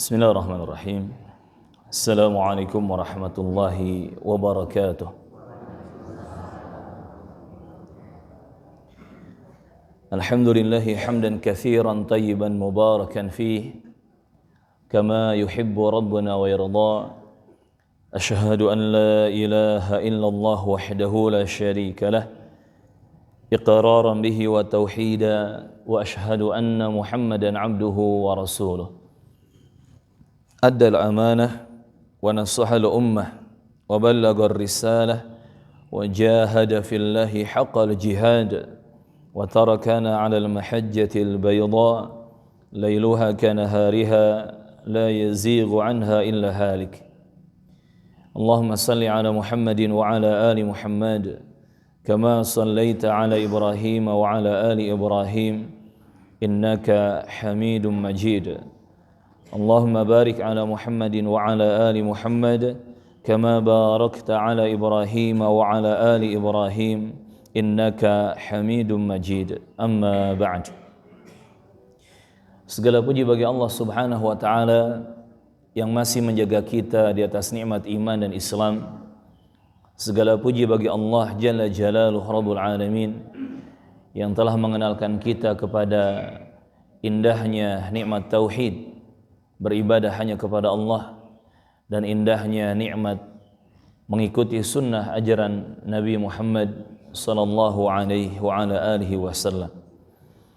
Bismillahirrahmanirrahim. Assalamualaikum warahmatullahi wabarakatuh. Alhamdulillahi hamdan katsiran tayyiban mubarakan fih kama yuhibbu rabbuna wa yarda. Asyhadu an la ilaha illallah wahdahu la syarika lah iqraran bihi wa tauhida wa asyhadu anna Muhammadan abduhu wa rasuluh. أدى الأمانة ونصح الأمة وبلغ الرسالة وجاهد في الله حق الجهاد وتركنا على المحجة البيضاء ليلها كنهارها لا يزيغ عنها إلا هالك. اللهم صل على محمد وعلى آل محمد كما صليت على إبراهيم وعلى آل إبراهيم إنك حميد مجيد. اللهم بارك على محمد وعلى آل محمد كما باركت على إبراهيم وعلى آل إبراهيم إنك حميد مجيد. أما بعد. Segala puji bagi Allah Subhanahu wa taala yang masih menjaga kita di atas nikmat iman dan Islam. Segala puji bagi Allah Jalla Jalaluhu Rabbul Alamin yang telah mengenalkan kita kepada indahnya nikmat tauhid, beribadah hanya kepada Allah, dan indahnya nikmat mengikuti sunnah ajaran Nabi Muhammad sallallahu alaihi wa ala alihi wasallam.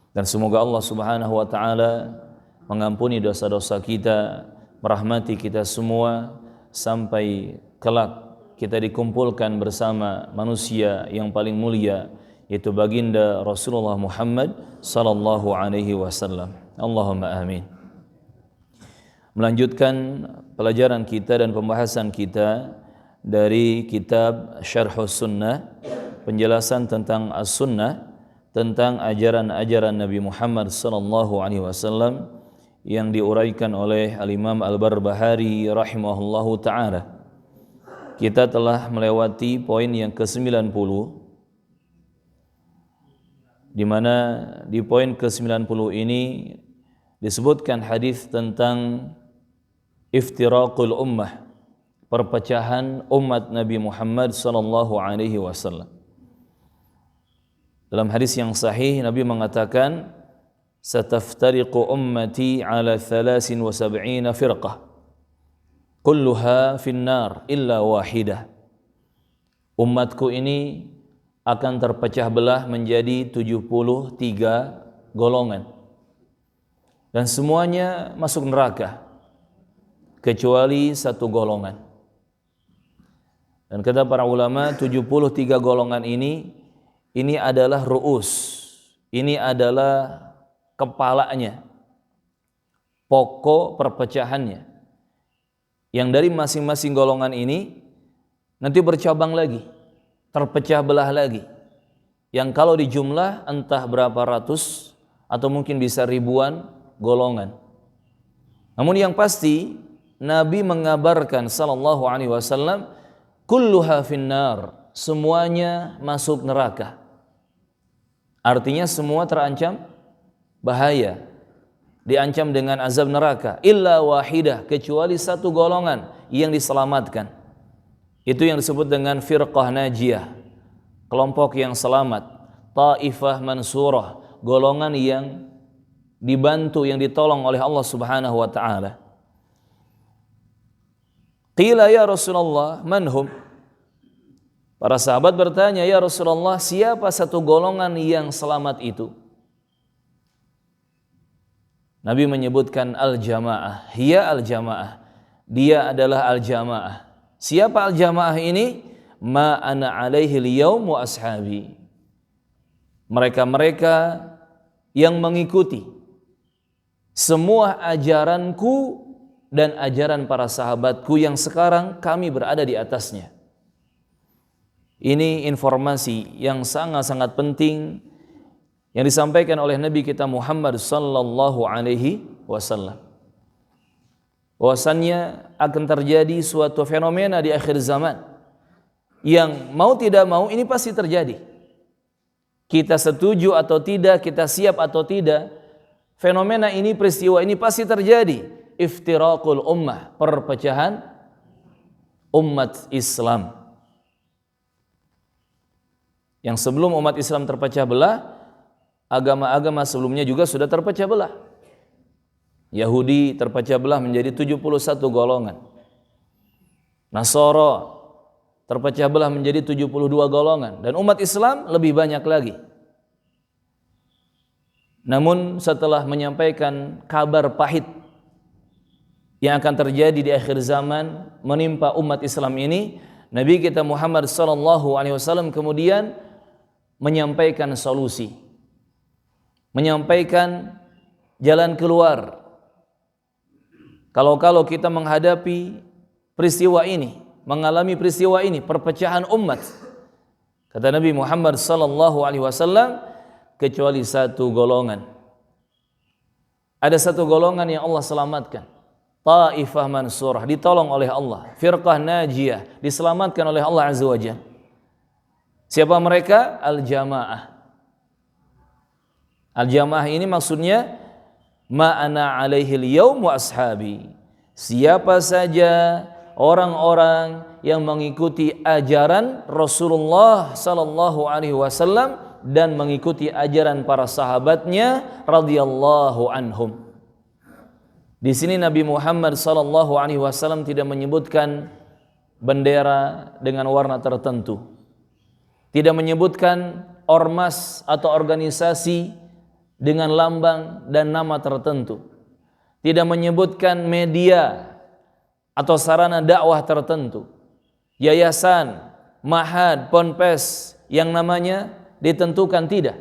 Dan semoga Allah Subhanahu wa taala mengampuni dosa-dosa kita, merahmati kita semua sampai kelak kita dikumpulkan bersama manusia yang paling mulia, yaitu baginda Rasulullah Muhammad sallallahu alaihi wasallam. Allahumma amin. Melanjutkan pelajaran kita dan pembahasan kita dari kitab Syarhus Sunnah, penjelasan tentang As-Sunnah, tentang ajaran-ajaran Nabi Muhammad sallallahu alaihi wasallam yang diuraikan oleh Al-Imam Al-Barbahari rahimahullahu taala. Kita telah melewati poin yang ke-90, di mana di poin ke-90 ini disebutkan hadis tentang iftiraqul ummah, perpecahan umat Nabi Muhammad sallallahu alaihi wasallam. Dalam hadis yang sahih Nabi mengatakan, "Sataftariqu ummati ala 73 firqah, kulluha finnar illa wahidah." Umatku ini akan terpecah belah menjadi 73 golongan, dan semuanya masuk neraka kecuali satu golongan. Dan kata para ulama, 73 golongan ini adalah ru'us, ini adalah kepalanya, pokok perpecahannya, yang dari masing-masing golongan ini nanti bercabang lagi, terpecah belah lagi, yang kalau dijumlah entah berapa ratus atau mungkin bisa ribuan golongan. Namun yang pasti Nabi mengabarkan sallallahu alaihi wasallam, kulluha finnar, semuanya masuk neraka. Artinya semua terancam bahaya, diancam dengan azab neraka, illa wahidah, kecuali satu golongan yang diselamatkan. Itu yang disebut dengan firqah najiyah, kelompok yang selamat, taifah mansurah, golongan yang dibantu, yang ditolong oleh Allah Subhanahu wa taala. Qila ya Rasulullah, manhum? Para sahabat bertanya, ya Rasulullah, siapa satu golongan yang selamat itu? Nabi menyebutkan al-jamaah, hiya al-jamaah, dia adalah al-jamaah. Siapa al-jamaah ini? Ma ana alaihi al-yawm wa ashabi. Mereka-mereka yang mengikuti semua ajaranku dan ajaran para sahabatku yang sekarang kami berada di atasnya. Ini informasi yang sangat-sangat penting yang disampaikan oleh Nabi kita Muhammad sallallahu alaihi wasallam. Bahwasannya akan terjadi suatu fenomena di akhir zaman yang mau tidak mau ini pasti terjadi. Kita setuju atau tidak, kita siap atau tidak, fenomena ini, peristiwa ini pasti terjadi. iftiraqul ummah, perpecahan umat Islam. Yang sebelum umat Islam terpecah belah, agama-agama sebelumnya juga sudah terpecah belah. Yahudi terpecah belah menjadi 71 golongan. Nasara terpecah belah menjadi 72 golongan. Dan umat Islam lebih banyak lagi. Namun setelah menyampaikan kabar pahit yang akan terjadi di akhir zaman menimpa umat Islam ini, Nabi kita Muhammad SAW kemudian menyampaikan solusi, menyampaikan jalan keluar. Kalau kita menghadapi peristiwa ini, mengalami peristiwa ini, perpecahan umat, kata Nabi Muhammad SAW, kecuali satu golongan. Ada satu golongan yang Allah selamatkan, Taifah Mansurah, ditolong oleh Allah, firqah najiyah, diselamatkan oleh Allah Azza wa Jalla. Siapa mereka? Al-Jamaah. Al-Jamaah ini maksudnya ma'ana alaihil yaum wa ashabi. Siapa saja orang-orang yang mengikuti ajaran Rasulullah sallallahu alaihi wasallam dan mengikuti ajaran para sahabatnya radhiyallahu anhum. Di sini Nabi Muhammad sallallahu alaihi wasallam tidak menyebutkan bendera dengan warna tertentu. Tidak menyebutkan ormas atau organisasi dengan lambang dan nama tertentu. Tidak menyebutkan media atau sarana dakwah tertentu. Yayasan, mahad, ponpes yang namanya ditentukan tidak.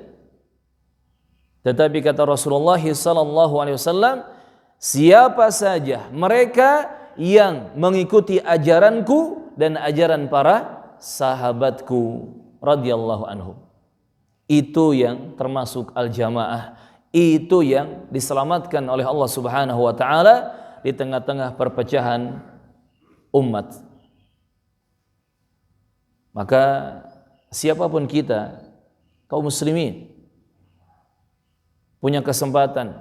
Tetapi kata Rasulullah SAW, siapa saja mereka yang mengikuti ajaranku dan ajaran para sahabatku radhiyallahu anhum, itu yang termasuk al-jamaah, itu yang diselamatkan oleh Allah Subhanahu wa taala di tengah-tengah perpecahan umat. Maka siapapun kita, kaum muslimin, punya kesempatan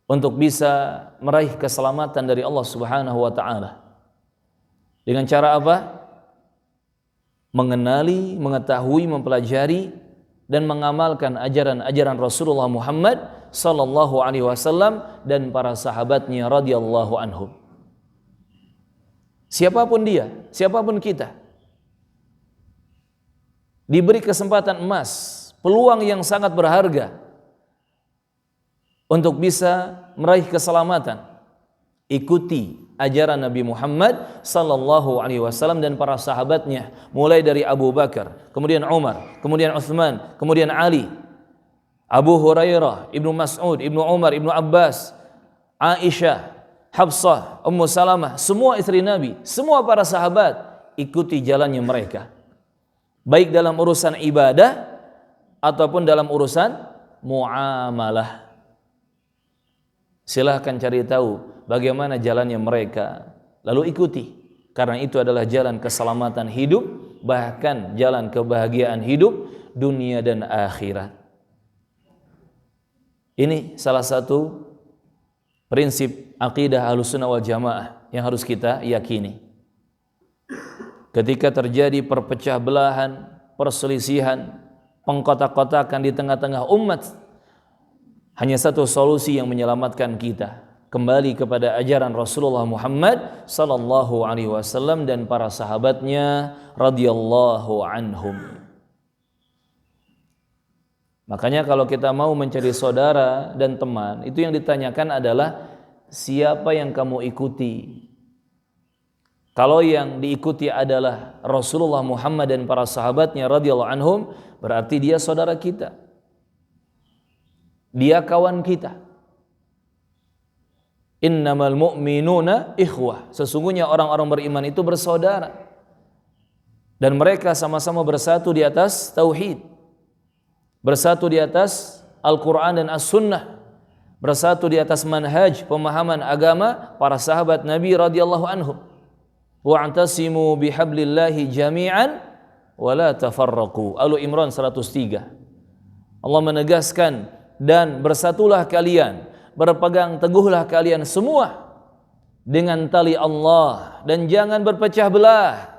untuk bisa meraih keselamatan dari Allah Subhanahu wa taala. Dengan cara apa? Mengenali, mengetahui, mempelajari dan mengamalkan ajaran-ajaran Rasulullah Muhammad sallallahu alaihi wasallam dan para sahabatnya radhiyallahu anhum. Siapapun dia, siapapun kita, diberi kesempatan emas, peluang yang sangat berharga untuk bisa meraih keselamatan. Ikuti ajaran Nabi Muhammad sallallahu alaihi wasallam dan para sahabatnya, mulai dari Abu Bakar, kemudian Umar, kemudian Utsman, kemudian Ali, Abu Hurairah, Ibnu Mas'ud, Ibnu Umar, Ibnu Abbas, Aisyah, Hafsah, Ummu Salamah, semua istri Nabi, semua para sahabat, ikuti jalannya mereka. Baik dalam urusan ibadah ataupun dalam urusan muamalah. Silahkan cari tahu bagaimana jalannya mereka, lalu ikuti, karena itu adalah jalan keselamatan hidup, bahkan jalan kebahagiaan hidup dunia dan akhirat. Ini salah satu prinsip akidah Ahlussunnah wal Jamaah yang harus kita yakini. Ketika terjadi perpecah belahan, perselisihan, pengkotak-kotakan di tengah-tengah umat, hanya satu solusi yang menyelamatkan kita, kembali kepada ajaran Rasulullah Muhammad sallallahu alaihi wasallam dan para sahabatnya radhiyallahu anhum. Makanya kalau kita mau mencari saudara dan teman, itu yang ditanyakan adalah siapa yang kamu ikuti. Kalau yang diikuti adalah Rasulullah Muhammad dan para sahabatnya radhiyallahu anhum, berarti dia saudara kita. Dia kawan kita. Innamal mu'minuna ikhwah. Sesungguhnya orang-orang beriman itu bersaudara. Dan mereka sama-sama bersatu di atas tauhid. Bersatu di atas Al-Quran dan As-Sunnah. Bersatu di atas manhaj pemahaman agama para sahabat Nabi radhiyallahu anhum. Wa'tasimu bihablillahi jami'an wa la tafarraqu. Al-Imran 103. Allah menegaskan, dan bersatulah kalian berpegang teguhlah kalian semua dengan tali Allah dan jangan berpecah belah.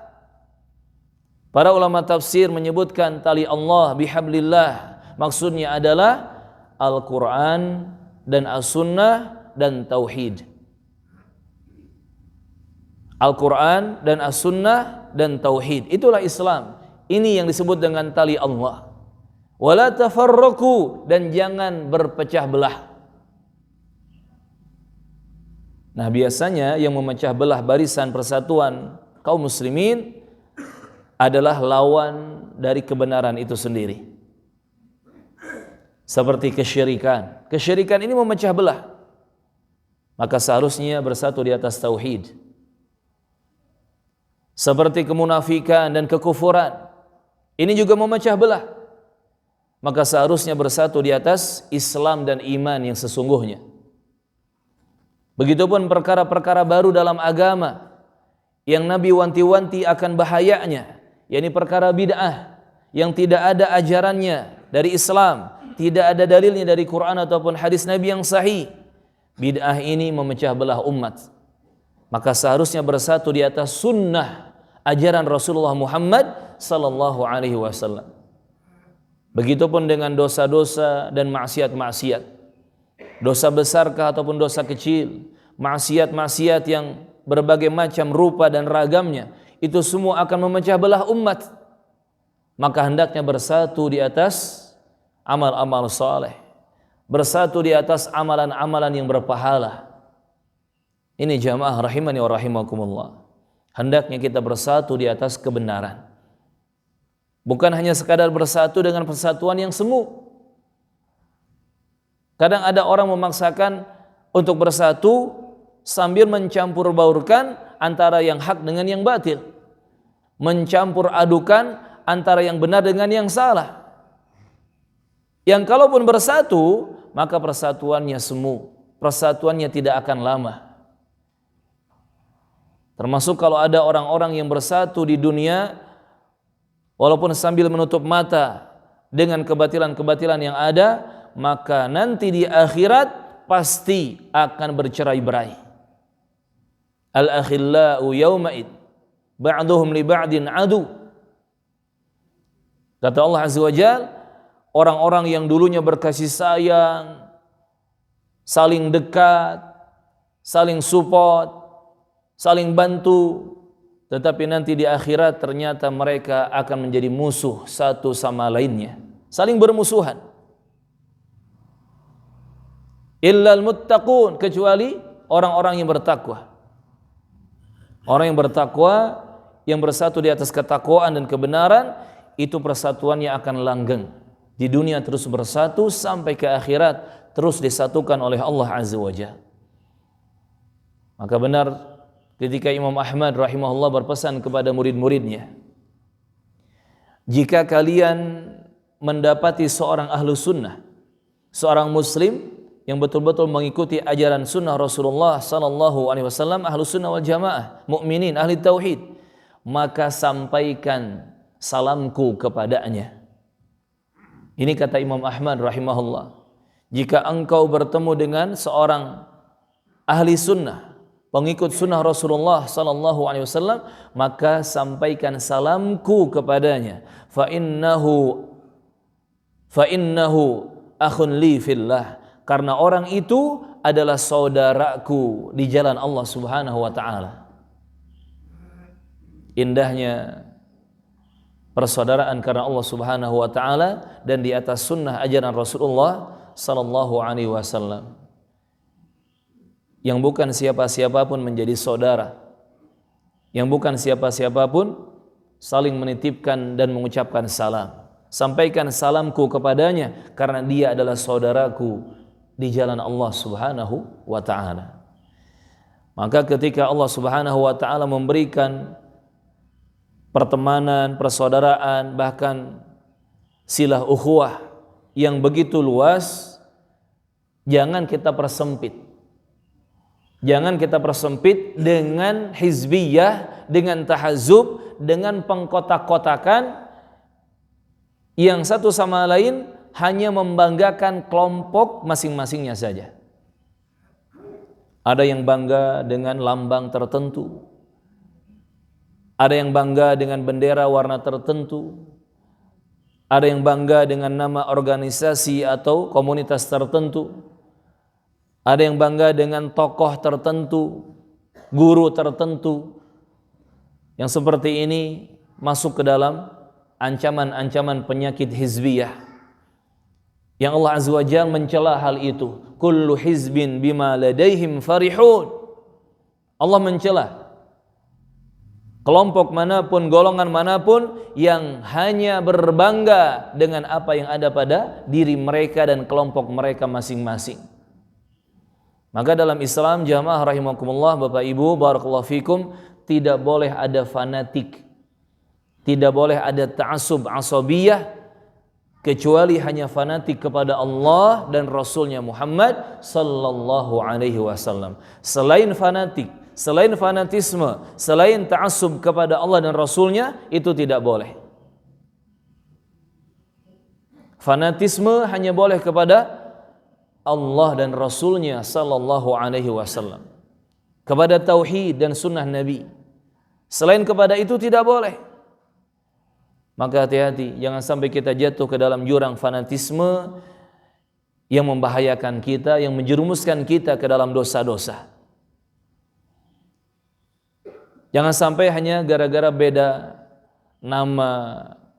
Para ulama tafsir menyebutkan tali Allah bihablillah maksudnya adalah Al-Quran dan As-Sunnah dan Tauhid. Al-Quran dan As-Sunnah dan Tauhid, itulah Islam. Ini yang disebut dengan tali Allah. Wala tafarraqu, dan jangan berpecah belah. Nah, biasanya yang memecah belah barisan persatuan kaum muslimin adalah lawan dari kebenaran itu sendiri. Seperti kesyirikan. Kesyirikan ini memecah belah. Maka seharusnya bersatu di atas tauhid. Seperti kemunafikan dan kekufuran. Ini juga memecah belah. Maka seharusnya bersatu di atas Islam dan iman yang sesungguhnya. Begitupun perkara-perkara baru dalam agama yang Nabi wanti-wanti akan bahayanya, yakni perkara bid'ah yang tidak ada ajarannya dari Islam, tidak ada dalilnya dari Quran ataupun hadis Nabi yang sahih. Bid'ah ini memecah belah umat. Maka seharusnya bersatu di atas sunnah ajaran Rasulullah Muhammad sallallahu alaihi wasallam. Begitupun dengan dosa-dosa dan maksiat-maksiat. Dosa besarkah ataupun dosa kecil, maksiat-maksiat yang berbagai macam rupa dan ragamnya, itu semua akan memecah belah umat. Maka hendaknya bersatu di atas amal-amal saleh, bersatu di atas amalan-amalan yang berpahala. Ini jamaah rahimani wa rahimakumullah. Hendaknya kita bersatu di atas kebenaran. Bukan hanya sekadar bersatu dengan persatuan yang semu. Kadang ada orang memaksakan untuk bersatu sambil mencampur baurkan antara yang hak dengan yang batil. Mencampur adukan antara yang benar dengan yang salah. Yang kalaupun bersatu, maka persatuannya semu. Persatuannya tidak akan lama. Termasuk kalau ada orang-orang yang bersatu di dunia, walaupun sambil menutup mata dengan kebatilan-kebatilan yang ada, maka nanti di akhirat pasti akan bercerai-berai. Al-akhillau yawma'id ba'duhum li ba'din adu. Kata Allah Azza wa Jalla, orang-orang yang dulunya berkasih sayang, saling dekat, saling support, saling bantu, tetapi nanti di akhirat ternyata mereka akan menjadi musuh satu sama lainnya, saling bermusuhan. Illal muttaqun, kecuali orang-orang yang bertakwa. Orang yang bertakwa, yang bersatu di atas ketakwaan dan kebenaran, itu persatuannya akan langgeng. Di dunia terus bersatu sampai ke akhirat terus disatukan oleh Allah Azza wa Jalla. Maka benar ketika Imam Ahmad rahimahullah berpesan kepada murid-muridnya, jika kalian mendapati seorang ahlu sunnah, seorang muslim yang betul-betul mengikuti ajaran sunnah Rasulullah sallallahu alaihi wasallam, ahlu sunnah wal jamaah, mukminin, ahli tauhid, maka sampaikan salamku kepadanya. Ini kata Imam Ahmad rahimahullah, jika engkau bertemu dengan seorang ahli sunnah, pengikut sunnah Rasulullah sallallahu alaihi wasallam, maka sampaikan salamku kepadanya. Fa innahu akhun li fillah, karena orang itu adalah saudaraku di jalan Allah Subhanahu wa taala. Indahnya persaudaraan karena Allah Subhanahu wa taala dan di atas sunnah ajaran Rasulullah sallallahu alaihi wasallam. Yang bukan siapa-siapa pun menjadi saudara. Yang bukan siapa-siapa pun saling menitipkan dan mengucapkan salam. Sampaikan salamku kepadanya karena dia adalah saudaraku di jalan Allah Subhanahu wa ta'ala. Maka ketika Allah Subhanahu wa ta'ala memberikan pertemanan, persaudaraan, bahkan silah ukhuwah yang begitu luas, jangan kita persempit. Jangan kita persempit dengan hizbiyah, dengan tahazub, dengan pengkotak-kotakan yang satu sama lain hanya membanggakan kelompok masing-masingnya saja. Ada yang bangga dengan lambang tertentu. Ada yang bangga dengan bendera warna tertentu. Ada yang bangga dengan nama organisasi atau komunitas tertentu. Ada yang bangga dengan tokoh tertentu, guru tertentu. Yang seperti ini masuk ke dalam ancaman-ancaman penyakit hizbiyah. Yang Allah Azza wa Jalla mencela hal itu. Kullu hizbin bima ladaihim farihun. Allah mencela kelompok manapun, golongan manapun yang hanya berbangga dengan apa yang ada pada diri mereka dan kelompok mereka masing-masing. Maka dalam Islam, jamaah rahimakumullah, Bapak Ibu, barakallahu fikum, tidak boleh ada fanatik, tidak boleh ada ta'assub asabiyah, kecuali hanya fanatik kepada Allah dan Rasulnya Muhammad sallallahu alaihi wasallam. Selain fanatik, selain fanatisme, selain ta'assub kepada Allah dan Rasulnya, itu tidak boleh. Fanatisme hanya boleh kepada Allah dan Rasulnya sallallahu alaihi wasallam, kepada tauhid dan sunnah Nabi. Selain kepada itu tidak boleh. Maka hati-hati, jangan sampai kita jatuh ke dalam jurang fanatisme yang membahayakan kita, yang menjerumuskan kita ke dalam dosa-dosa. Jangan sampai hanya gara-gara beda nama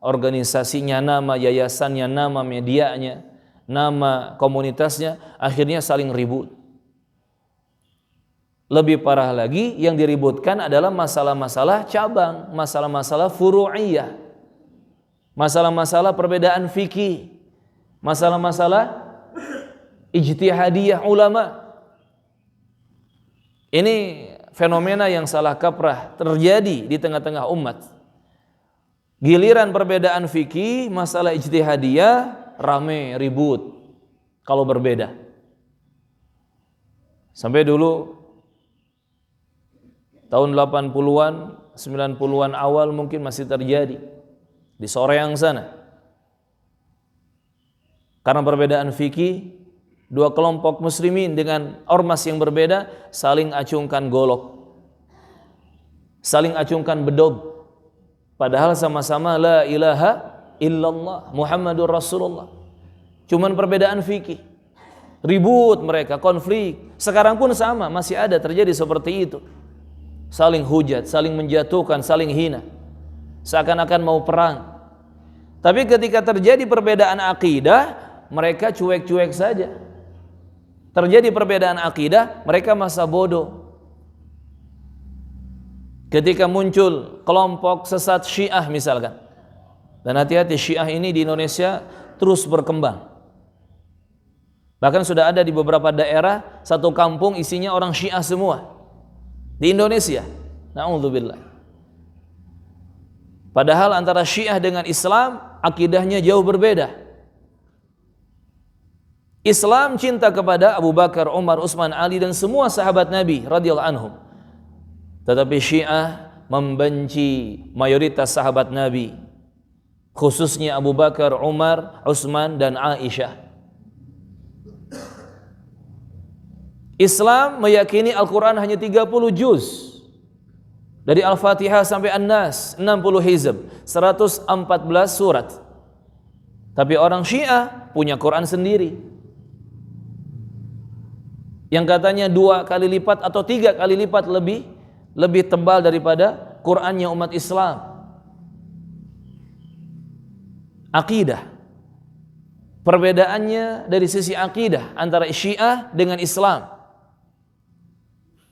organisasinya, nama yayasannya, nama medianya, nama komunitasnya, akhirnya saling ribut. Lebih parah lagi, yang diributkan adalah masalah-masalah cabang, masalah-masalah furu'iyah, masalah-masalah perbedaan fikih, masalah-masalah ijtihadiyah ulama. Ini fenomena yang salah kaprah terjadi di tengah-tengah umat. Giliran perbedaan fikih, masalah ijtihadiyah, rame ribut kalau berbeda. Sampai dulu tahun 80-an, 90-an awal mungkin masih terjadi di Soreang sana. Karena perbedaan fikih, dua kelompok muslimin dengan ormas yang berbeda saling acungkan golok, saling acungkan bedog, padahal sama-sama la ilaha illallah Muhammadur Rasulullah. Cuman perbedaan fikih, ribut mereka, konflik. Sekarang pun sama, masih ada terjadi seperti itu. Saling hujat, saling menjatuhkan, saling hina, seakan-akan mau perang. Tapi ketika terjadi perbedaan akidah, mereka cuek-cuek saja. Terjadi perbedaan akidah, mereka masa bodoh. Ketika muncul kelompok sesat Syiah misalkan, dan hati-hati, Syiah ini di Indonesia terus berkembang. Bahkan sudah ada di beberapa daerah, satu kampung isinya orang Syiah semua di Indonesia. Na'udzubillah. Padahal antara Syiah dengan Islam akidahnya jauh berbeda. Islam cinta kepada Abu Bakar, Umar, Utsman, Ali dan semua sahabat Nabi radhiyallahu anhum. Tetapi Syiah membenci mayoritas sahabat Nabi, khususnya Abu Bakar, Umar, Utsman dan Aisyah. Islam meyakini Al-Quran hanya 30 juz, dari Al-Fatihah sampai An-Nas, 60 hizb, 114 surat. Tapi orang Syiah punya Quran sendiri, yang katanya 2 kali lipat atau 3 kali lipat lebih tebal daripada Qurannya umat Islam. Akidah, perbedaannya dari sisi akidah antara Syiah dengan Islam,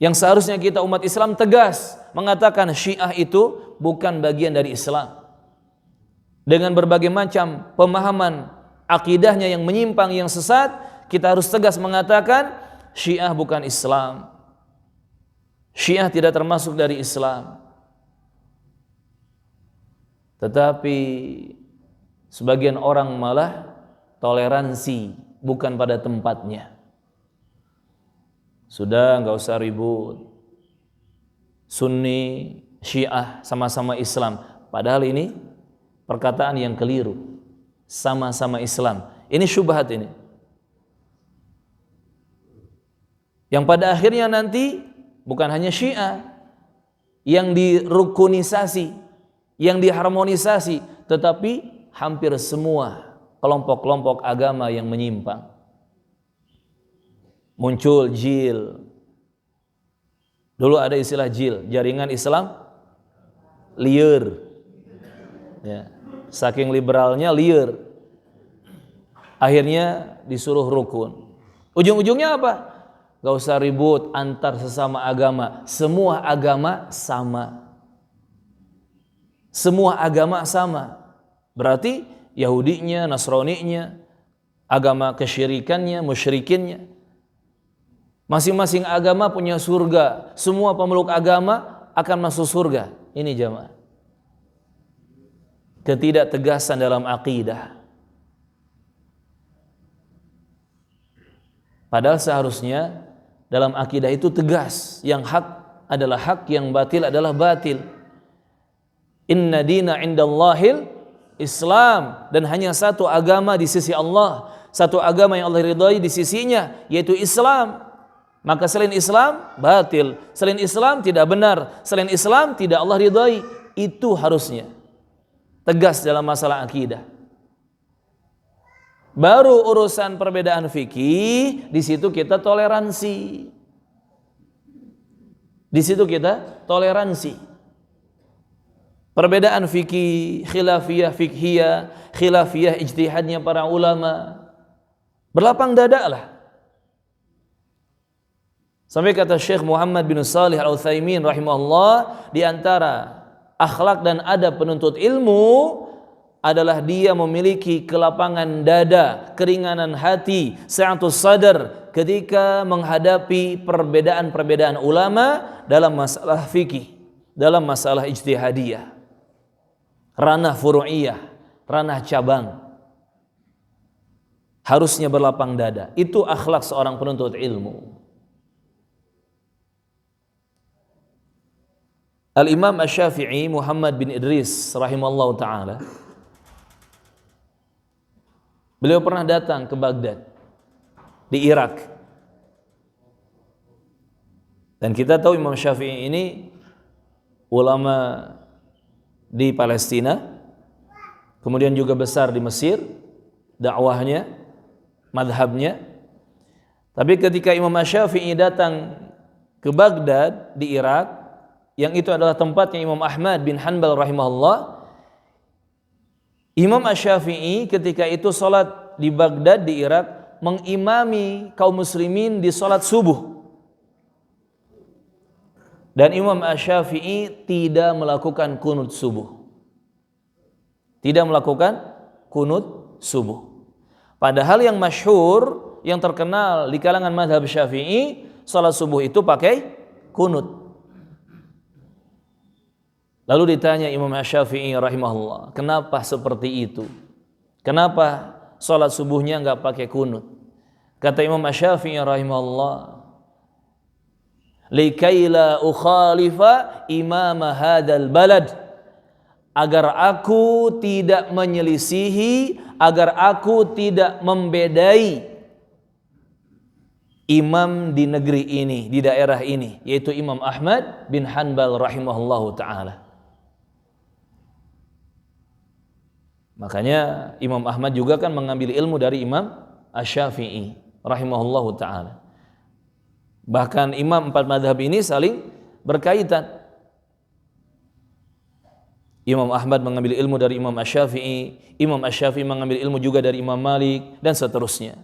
yang seharusnya kita umat Islam tegas mengatakan Syiah itu bukan bagian dari Islam. Dengan berbagai macam pemahaman akidahnya yang menyimpang, yang sesat, kita harus tegas mengatakan Syiah bukan Islam. Syiah tidak termasuk dari Islam. Tetapi sebagian orang malah toleransi bukan pada tempatnya. Sudah, nggak usah ribut. Sunni, Syiah sama-sama Islam. Padahal ini perkataan yang keliru. Sama-sama Islam. Ini syubhat ini. Yang pada akhirnya nanti bukan hanya Syiah yang dirukunisasi, yang diharmonisasi, tetapi hampir semua kelompok-kelompok agama yang menyimpang. Muncul JIL. Dulu ada istilah JIL, Jaringan Islam Liar. Ya, saking liberalnya liar. Akhirnya disuruh rukun. Ujung-ujungnya apa? Gak usah ribut antar sesama agama. Semua agama sama. Semua agama sama. Berarti Yahudinya, Nasraninya, agama kesyirikannya, musyrikinnya. Masing-masing agama punya surga. Semua pemeluk agama akan masuk surga. Ini jamaah. Ketidaktegasan dalam akidah. Padahal seharusnya dalam akidah itu tegas. Yang hak adalah hak, yang batil adalah batil. Inna dina indallahil Islam. Dan hanya satu agama di sisi Allah. Satu agama yang Allah ridhai di sisinya, yaitu Islam. Maka selain Islam, batil. Selain Islam, tidak benar. Selain Islam, tidak Allah ridhai. Itu harusnya tegas dalam masalah akidah. Baru urusan perbedaan fikih, di situ kita toleransi. Di situ kita toleransi. Perbedaan fikih, khilafiyah fikhiyah, khilafiyah ijtihadnya para ulama, berlapang dada lah. Sampai kata Syekh Muhammad bin Shalih Al-Utsaimin rahimahullah, di antara akhlak dan adab penuntut ilmu adalah dia memiliki kelapangan dada, keringanan hati, sa'atus sadar ketika menghadapi perbedaan-perbedaan ulama dalam masalah fikih, dalam masalah ijtihadiyah, ranah furu'iyah, ranah cabang. Harusnya berlapang dada. Itu akhlak seorang penuntut ilmu. Al-Imam Asy-Syafi'i Muhammad bin Idris rahimallahu ta'ala, beliau pernah datang ke Baghdad di Irak. Dan kita tahu Imam Syafi'i ini ulama di Palestina, kemudian juga besar di Mesir dakwahnya, madhabnya. Tapi ketika Imam Asy-Syafi'i datang ke Baghdad di Irak, yang itu adalah tempatnya Imam Ahmad bin Hanbal rahimahullah, Imam Asy-Syafi'i ketika itu salat di Baghdad di Irak, mengimami kaum muslimin di salat subuh. Dan Imam Asy-Syafi'i tidak melakukan kunut subuh. Tidak melakukan kunut subuh. Padahal yang masyhur, yang terkenal di kalangan mazhab Syafi'i, salat subuh itu pakai kunut. Lalu ditanya Imam Asy-Syafi'i rahimahullah, kenapa seperti itu? Kenapa salat subuhnya enggak pakai kunut? Kata Imam Asy-Syafi'i rahimahullah, likai la ukhalifa imam hadzal balad, agar aku tidak menyelisihi, agar aku tidak membedai imam di negeri ini, di daerah ini, yaitu Imam Ahmad bin Hanbal rahimahullahu ta'ala. Makanya Imam Ahmad juga kan mengambil ilmu dari Imam Asy-Syafi'i rahimahullahu ta'ala. Bahkan imam empat madhab ini saling berkaitan. Imam Ahmad mengambil ilmu dari Imam Asy-Syafi'i, Imam Asy-Syafi'i mengambil ilmu juga dari Imam Malik, dan seterusnya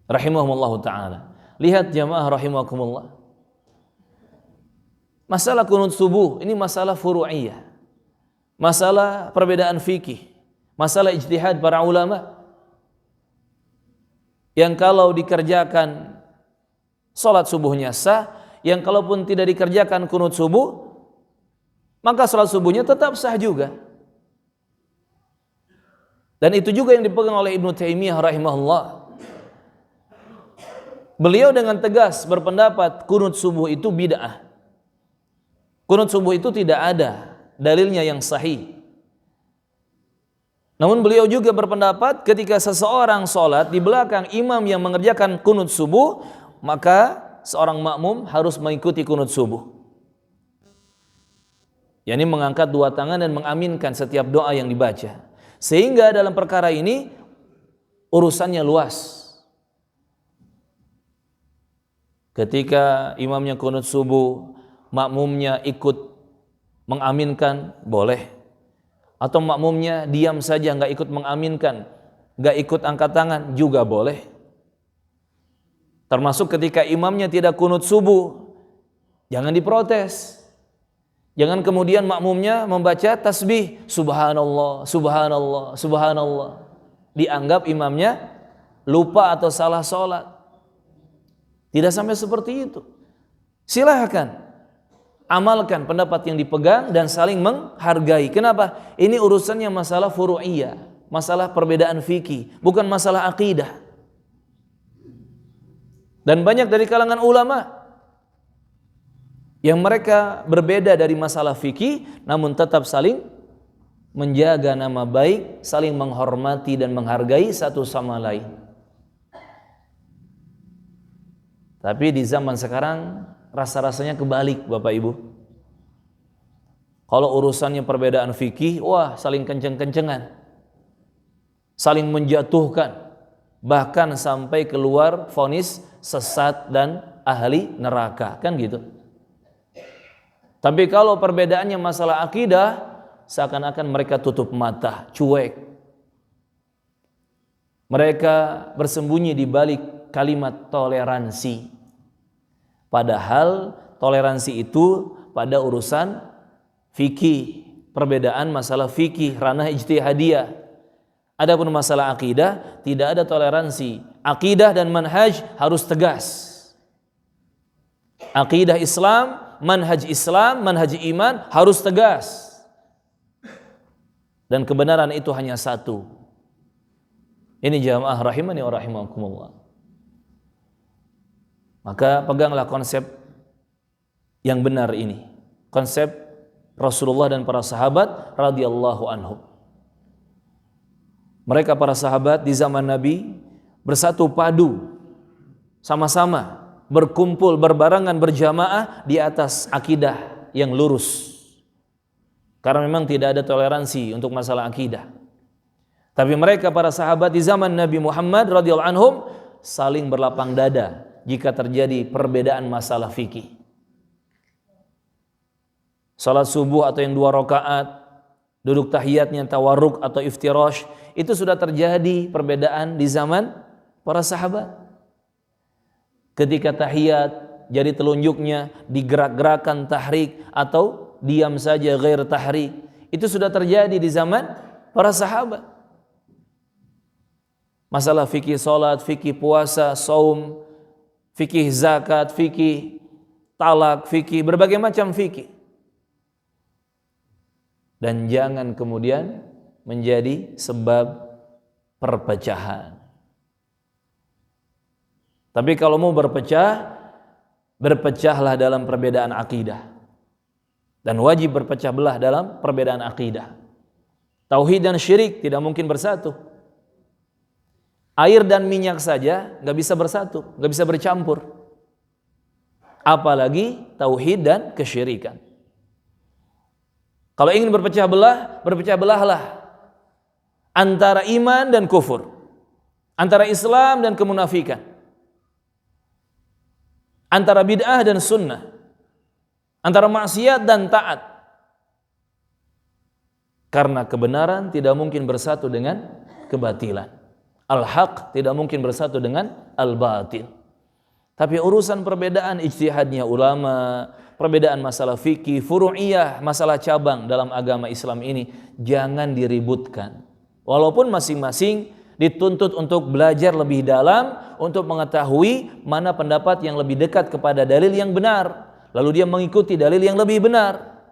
rahimahumullahu ta'ala. Lihat jamaah rahimakumullah, masalah kunut subuh ini masalah furu'iyah, masalah perbedaan fikih, masalah ijtihad para ulama, yang kalau dikerjakan salat subuhnya sah, yang kalaupun tidak dikerjakan kunut subuh, maka salat subuhnya tetap sah juga. Dan itu juga yang dipegang oleh Ibnu Taimiyah rahimahullah. Beliau dengan tegas berpendapat kunut subuh itu bid'ah. Kunut subuh itu tidak ada dalilnya yang sahih. Namun beliau juga berpendapat ketika seseorang sholat di belakang imam yang mengerjakan kunut subuh, maka seorang makmum harus mengikuti kunut subuh. yakni mengangkat dua tangan dan mengaminkan setiap doa yang dibaca. Sehingga dalam perkara ini urusannya luas. Ketika imamnya kunut subuh, makmumnya ikut mengaminkan, boleh. Atau makmumnya diam saja, nggak ikut mengaminkan, nggak ikut angkat tangan, juga boleh. Termasuk ketika imamnya tidak kunut subuh, jangan diprotes. Jangan kemudian makmumnya membaca tasbih, subhanallah, subhanallah, subhanallah. Dianggap imamnya lupa atau salah sholat. Tidak sampai seperti itu. Silahkan amalkan pendapat yang dipegang dan saling menghargai. Kenapa? Ini urusannya masalah furu'iyah, masalah perbedaan fikih, bukan masalah akidah. Dan banyak dari kalangan ulama yang mereka berbeda dari masalah fikih, namun tetap saling menjaga nama baik, saling menghormati dan menghargai satu sama lain. Tapi di zaman sekarang rasa-rasanya kebalik, Bapak Ibu. Kalau urusannya perbedaan fikih, wah saling kenceng-kencengan, saling menjatuhkan, bahkan sampai keluar vonis sesat dan ahli neraka, kan gitu. Tapi kalau perbedaannya masalah akidah, seakan-akan mereka tutup mata, cuek. Mereka bersembunyi di balik kalimat toleransi. Padahal toleransi itu pada urusan fikih, perbedaan masalah fikih, ranah ijtihadiyah. Adapun masalah akidah tidak ada toleransi. Akidah dan manhaj harus tegas. Akidah Islam, manhaj iman harus tegas. Dan kebenaran itu hanya satu. Ini jamaah rahimani wa rahimakumullah. Maka peganglah konsep yang benar ini, konsep Rasulullah dan para sahabat radhiyallahu anhum. Mereka para sahabat di zaman Nabi bersatu padu, sama-sama berkumpul berbarengan berjamaah di atas akidah yang lurus. Karena memang tidak ada toleransi untuk masalah akidah. Tapi mereka para sahabat di zaman Nabi Muhammad radhiyallahu anhum saling berlapang dada jika terjadi perbedaan masalah fikih. Salat subuh atau yang 2 rakaat, duduk tahiyatnya tawarruk atau iftirash, itu sudah terjadi perbedaan di zaman para sahabat. Ketika tahiyat, jari telunjuknya digerak-gerakan tahrik atau diam saja ghair tahrik, itu sudah terjadi di zaman para sahabat. Masalah fikih salat, fikih puasa, saum, fikih zakat, fikih talak, fikih berbagai macam fikih. Dan jangan kemudian menjadi sebab perpecahan. Tapi kalau mau berpecah, berpecahlah dalam perbedaan akidah. Dan wajib berpecah belah dalam perbedaan akidah. Tauhid dan syirik tidak mungkin bersatu. Air dan minyak saja nggak bisa bersatu, nggak bisa bercampur. Apalagi tauhid dan kesyirikan. Kalau ingin berpecah belah, berpecah belahlah antara iman dan kufur, antara Islam dan kemunafikan, antara bid'ah dan sunnah, antara maksiat dan taat. Karena kebenaran tidak mungkin bersatu dengan kebatilan. Al-haq tidak mungkin bersatu dengan al-batil. Tapi urusan perbedaan ijtihadnya ulama, perbedaan masalah fikih, furu'iyah, masalah cabang dalam agama Islam ini jangan diributkan. Walaupun masing-masing dituntut untuk belajar lebih dalam untuk mengetahui mana pendapat yang lebih dekat kepada dalil yang benar, lalu dia mengikuti dalil yang lebih benar.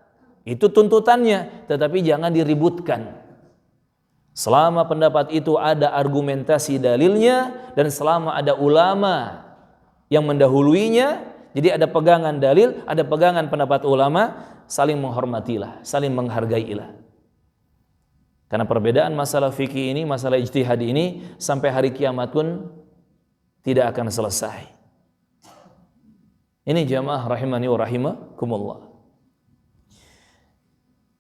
Itu tuntutannya, tetapi jangan diributkan. Selama pendapat itu ada argumentasi dalilnya dan selama ada ulama yang mendahuluinya, jadi ada pegangan dalil, ada pegangan pendapat ulama, saling menghormatilah, saling menghargailah. Karena perbedaan masalah fikih ini, masalah ijtihad ini sampai hari kiamat pun tidak akan selesai. Ini jamaah rahimani wa rahimakumullah.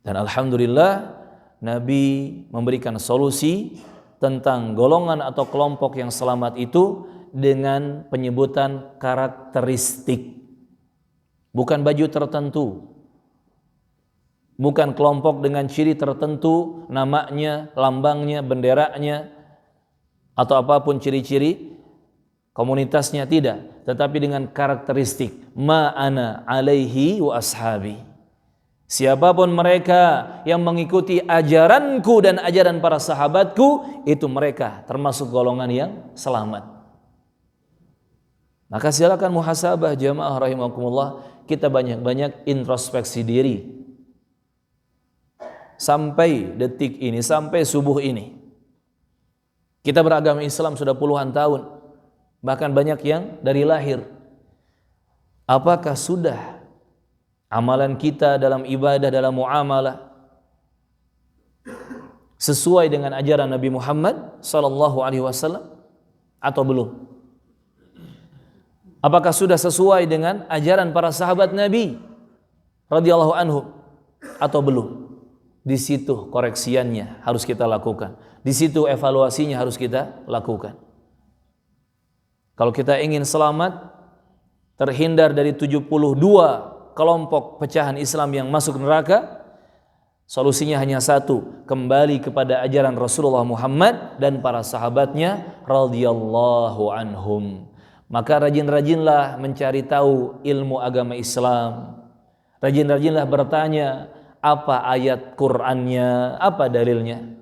Dan alhamdulillah Nabi memberikan solusi tentang golongan atau kelompok yang selamat itu dengan penyebutan karakteristik. Bukan baju tertentu, bukan kelompok dengan ciri tertentu, namanya, lambangnya, benderanya, atau apapun ciri-ciri komunitasnya, tidak, tetapi dengan karakteristik. Ma ana alaihi wa ashabi. Siapapun mereka yang mengikuti ajaranku dan ajaran para sahabatku, itu mereka termasuk golongan yang selamat. Maka silakan muhasabah jamaah rahimakumullah, kita banyak-banyak introspeksi diri. Sampai detik ini, sampai subuh ini, kita beragama Islam sudah puluhan tahun, bahkan banyak yang dari lahir. Apakah sudah amalan kita dalam ibadah, dalam muamalah sesuai dengan ajaran Nabi Muhammad sallallahu alaihi wasallam atau belum? Apakah sudah sesuai dengan ajaran para sahabat Nabi radhiyallahu anhum atau belum? Di situ koreksiannya harus kita lakukan. Di situ evaluasinya harus kita lakukan. Kalau kita ingin selamat, terhindar dari 72 kelompok pecahan Islam yang masuk neraka, solusinya hanya satu, kembali kepada ajaran Rasulullah Muhammad dan para sahabatnya radhiyallahu anhum. Maka rajin-rajinlah mencari tahu ilmu agama Islam. Rajin-rajinlah bertanya, apa ayat Qur'annya, apa dalilnya?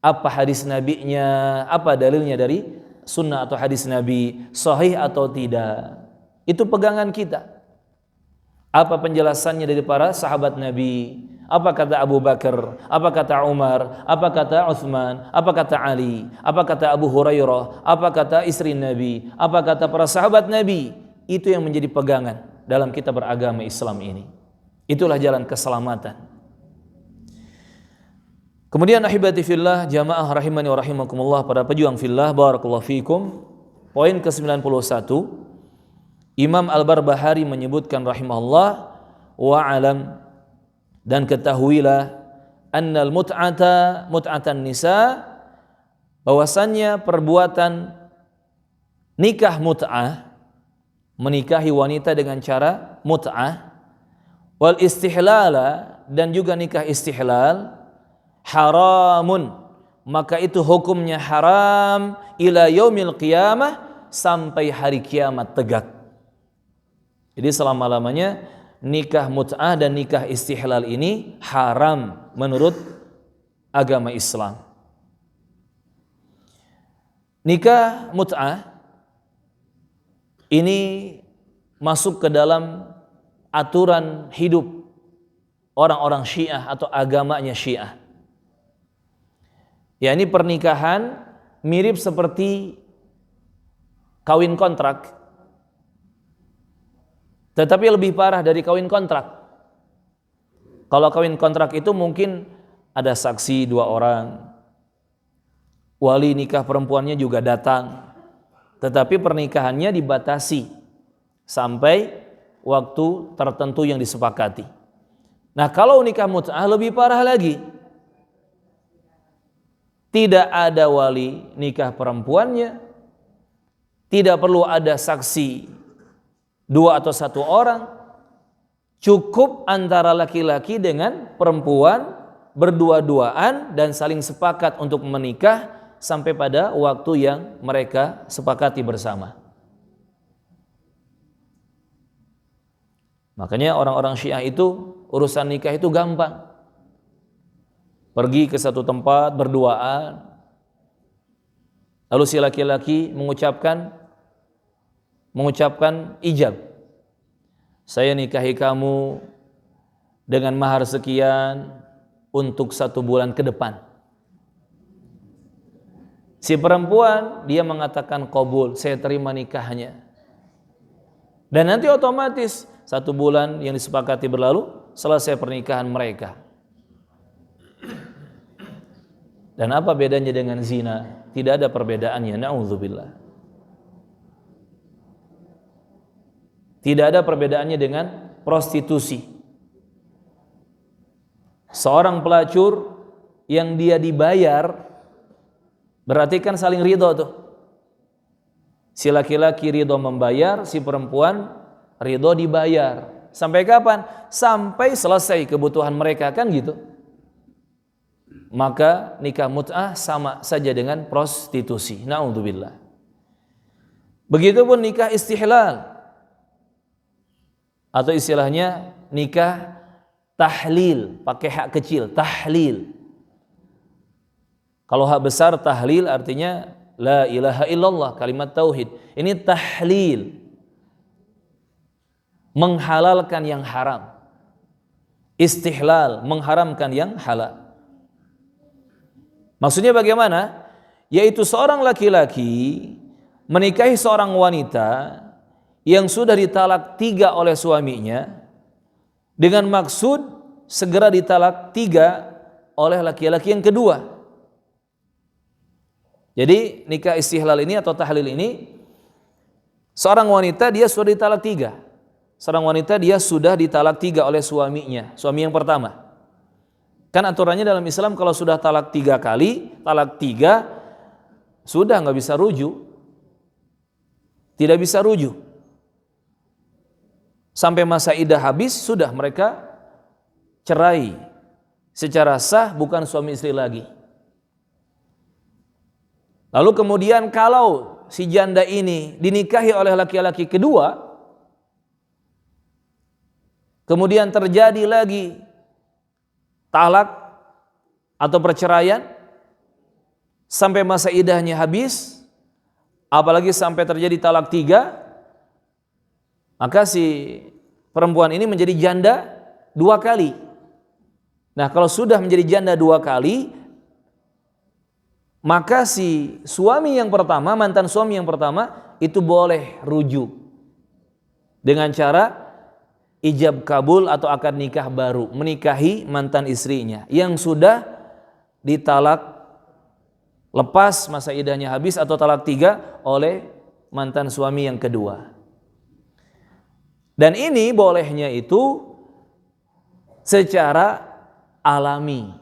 Apa hadis nabinya, apa dalilnya dari sunnah atau hadis Nabi, sahih atau tidak? Itu pegangan kita. Apa penjelasannya dari para sahabat Nabi? Apa kata Abu Bakar? Apa kata Umar? Apa kata Uthman? Apa kata Ali? Apa kata Abu Hurairah? Apa kata istri Nabi? Apa kata para sahabat Nabi? Itu yang menjadi pegangan dalam kita beragama Islam ini. Itulah jalan keselamatan. Kemudian ahibati fillah, jamaah rahimani wa rahimakumullah, para pejuang fillah, barakallahu fikum. Poin ke-91, Imam Al-Barbahari menyebutkan rahimahullah, wa alam, dan ketahuilah, annal mut'atan nisa, bahwasannya perbuatan nikah mut'ah, menikahi wanita dengan cara mut'ah, wal istihlala, dan juga nikah istihlal, haramun, maka itu hukumnya haram ila yaumil qiyamah, sampai hari kiamat tegak. Jadi selama-lamanya nikah mut'ah dan nikah istihlal ini haram menurut agama Islam. Nikah mut'ah ini masuk ke dalam aturan hidup orang-orang Syiah atau agamanya Syiah. Ya, ini pernikahan mirip seperti kawin kontrak, tetapi lebih parah dari kawin kontrak. Kalau kawin kontrak itu mungkin ada saksi 2 orang, wali nikah perempuannya juga datang, tetapi pernikahannya dibatasi sampai waktu tertentu yang disepakati. Nah, kalau nikah mut'ah lebih parah lagi. Tidak ada wali nikah perempuannya, tidak perlu ada saksi 2 atau 1 orang, cukup antara laki-laki dengan perempuan berdua-duaan dan saling sepakat untuk menikah sampai pada waktu yang mereka sepakati bersama. Makanya orang-orang Syiah itu urusan nikah itu gampang. Pergi ke satu tempat berduaan, lalu si laki-laki mengucapkan ijab. Saya nikahi kamu dengan mahar sekian untuk 1 bulan ke depan. Si perempuan dia mengatakan qabul, saya terima nikahnya. Dan nanti otomatis 1 bulan yang disepakati berlalu, selesai pernikahan mereka. Dan apa bedanya dengan zina? Tidak ada perbedaannya, na'udzubillah. Tidak ada perbedaannya dengan prostitusi. Seorang pelacur yang dia dibayar, berarti kan saling ridho tuh. Si laki-laki ridho membayar, si perempuan ridho dibayar. Sampai kapan? Sampai selesai kebutuhan mereka, kan gitu. Maka nikah mut'ah sama saja dengan prostitusi. Na'udzubillah. Begitupun nikah istihlal, atau istilahnya nikah tahlil, pakai hak kecil, tahlil. Kalau hak besar tahlil artinya la ilaha illallah, kalimat tauhid. Ini tahlil, menghalalkan yang haram. Istihlal, mengharamkan yang halal. Maksudnya bagaimana? Yaitu seorang laki-laki menikahi seorang wanita yang sudah ditalak 3 oleh suaminya, dengan maksud segera ditalak 3 oleh laki-laki yang kedua. Jadi nikah istihlal ini atau tahlil ini, seorang wanita dia sudah ditalak 3. Seorang wanita dia sudah ditalak 3 oleh suaminya, suami yang pertama. Kan aturannya dalam Islam kalau sudah talak 3 kali, talak 3 sudah nggak bisa rujuk, tidak bisa rujuk. Sampai masa iddah habis sudah mereka cerai secara sah, bukan suami istri lagi. Lalu kemudian kalau si janda ini dinikahi oleh laki-laki kedua, kemudian terjadi lagi talak atau perceraian sampai masa iddahnya habis, apalagi sampai terjadi talak 3, maka si perempuan ini menjadi janda 2 kali. Nah, kalau sudah menjadi janda 2 kali, maka si suami yang pertama, mantan suami yang pertama itu boleh rujuk dengan cara ijab kabul atau akad nikah baru, menikahi mantan istrinya yang sudah ditalak lepas masa iddahnya habis atau talak 3 oleh mantan suami yang kedua. Dan ini bolehnya itu secara alami,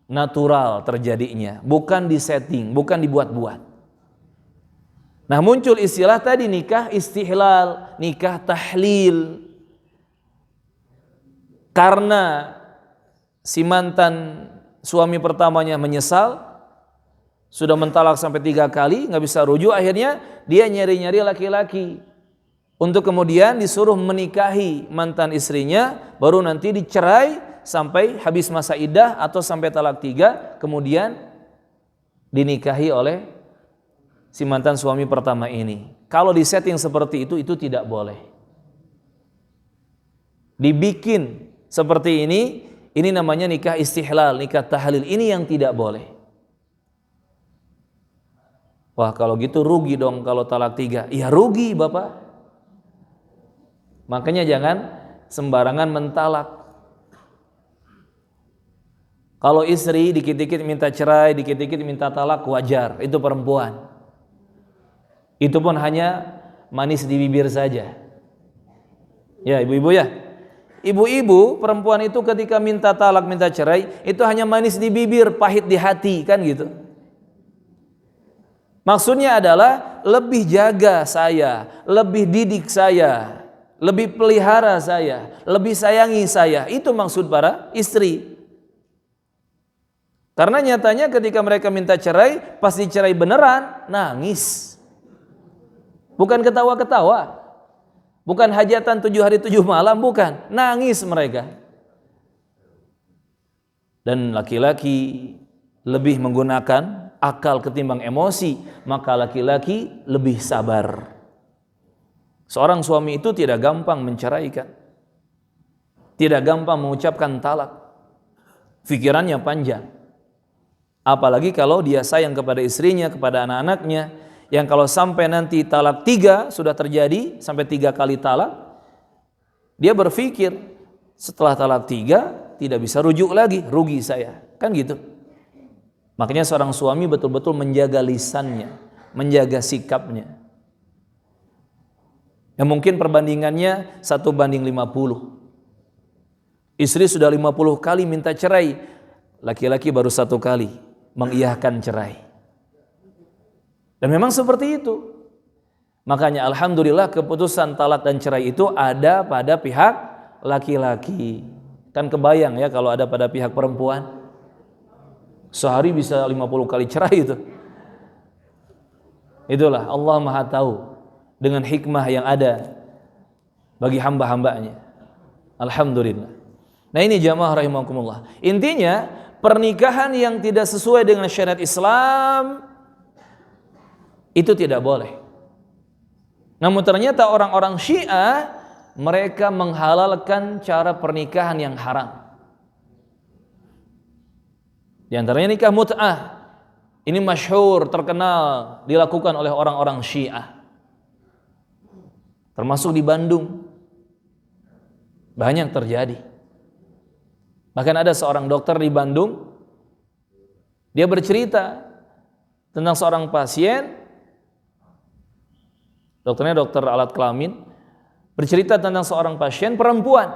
natural terjadinya, bukan disetting, bukan dibuat-buat. Nah, muncul istilah tadi nikah istihlal, nikah tahlil. Karena si mantan suami pertamanya menyesal, sudah mentalak sampai 3 kali, nggak bisa rujuk, akhirnya dia nyari-nyari laki-laki untuk kemudian disuruh menikahi mantan istrinya, baru nanti dicerai sampai habis masa iddah atau sampai talak 3, kemudian dinikahi oleh si mantan suami pertama ini. Kalau di setting seperti itu tidak boleh. Dibikin seperti ini namanya nikah istihlal, nikah tahlil. Ini yang tidak boleh. Wah, kalau gitu rugi dong kalau talak 3. Ya rugi, Bapak. Makanya jangan sembarangan mentalak. Kalau istri dikit-dikit minta cerai, dikit-dikit minta talak, wajar. Itu perempuan. Itu pun hanya manis di bibir saja. Ya, ibu-ibu ya. Ibu-ibu, perempuan itu ketika minta talak, minta cerai, itu hanya manis di bibir, pahit di hati, kan gitu. Maksudnya adalah lebih jaga saya, lebih didik saya, lebih pelihara saya, lebih sayangi saya. Itu maksud para istri. Karena nyatanya ketika mereka minta cerai, pas dicerai beneran, nangis. Bukan ketawa-ketawa. Bukan hajatan 7 hari 7 malam, bukan. Nangis mereka. Dan laki-laki lebih menggunakan akal ketimbang emosi, maka laki-laki lebih sabar. Seorang suami itu tidak gampang menceraikan, tidak gampang mengucapkan talak. Pikirannya panjang. Apalagi kalau dia sayang kepada istrinya, kepada anak-anaknya, yang kalau sampai nanti talak 3 sudah terjadi, sampai 3 kali talak, dia berpikir setelah talak 3 tidak bisa rujuk lagi, rugi saya, kan gitu. Makanya seorang suami betul-betul menjaga lisannya, menjaga sikapnya. Yang mungkin perbandingannya 1:50. Istri sudah 50 kali minta cerai, laki-laki baru 1 kali mengiyahkan cerai. Dan memang seperti itu. Makanya alhamdulillah keputusan talak dan cerai itu ada pada pihak laki-laki. Kan kebayang ya kalau ada pada pihak perempuan. Sehari bisa 50 kali cerai itu. Itulah Allah Maha tahu dengan hikmah yang ada bagi hamba-hambanya. Alhamdulillah. Nah ini jamaah rahimakumullah. Intinya pernikahan yang tidak sesuai dengan syariat Islam itu tidak boleh. Namun ternyata orang-orang Syiah mereka menghalalkan cara pernikahan yang haram. Di antaranya nikah mut'ah. Ini masyhur, terkenal, dilakukan oleh orang-orang Syiah. Termasuk di Bandung. Banyak terjadi. Bahkan ada seorang dokter di Bandung, dia bercerita tentang seorang pasien, dokternya dokter alat kelamin, bercerita tentang seorang pasien perempuan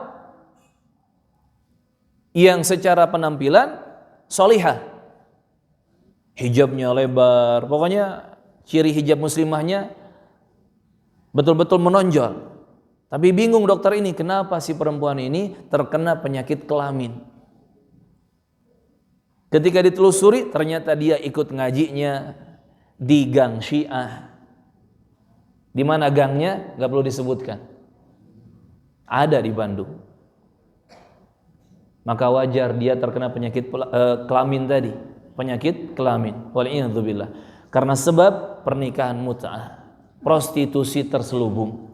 yang secara penampilan solihah, hijabnya lebar, pokoknya ciri hijab muslimahnya betul-betul menonjol. Tapi bingung dokter ini, kenapa si perempuan ini terkena penyakit kelamin. Ketika ditelusuri, ternyata dia ikut ngajinya di gang Syiah. Di mana gangnya? Gak perlu disebutkan. Ada di Bandung. Maka wajar dia terkena penyakit kelamin tadi. Penyakit kelamin. Wal'iyadzubillah. Karena sebab pernikahan mut'ah. Prostitusi terselubung.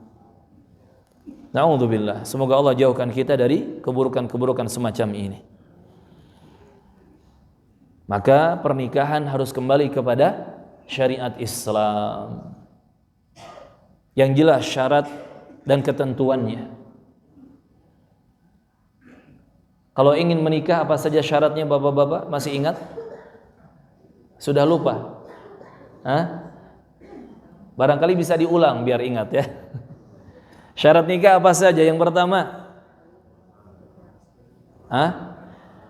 Na'udzubillah. Semoga Allah jauhkan kita dari keburukan-keburukan semacam ini. Maka pernikahan harus kembali kepada syariat Islam yang jelas syarat dan ketentuannya. Kalau ingin menikah apa saja syaratnya bapak-bapak? Masih ingat? Sudah lupa? Hah? Barangkali bisa diulang biar ingat ya. Syarat nikah apa saja? Yang pertama,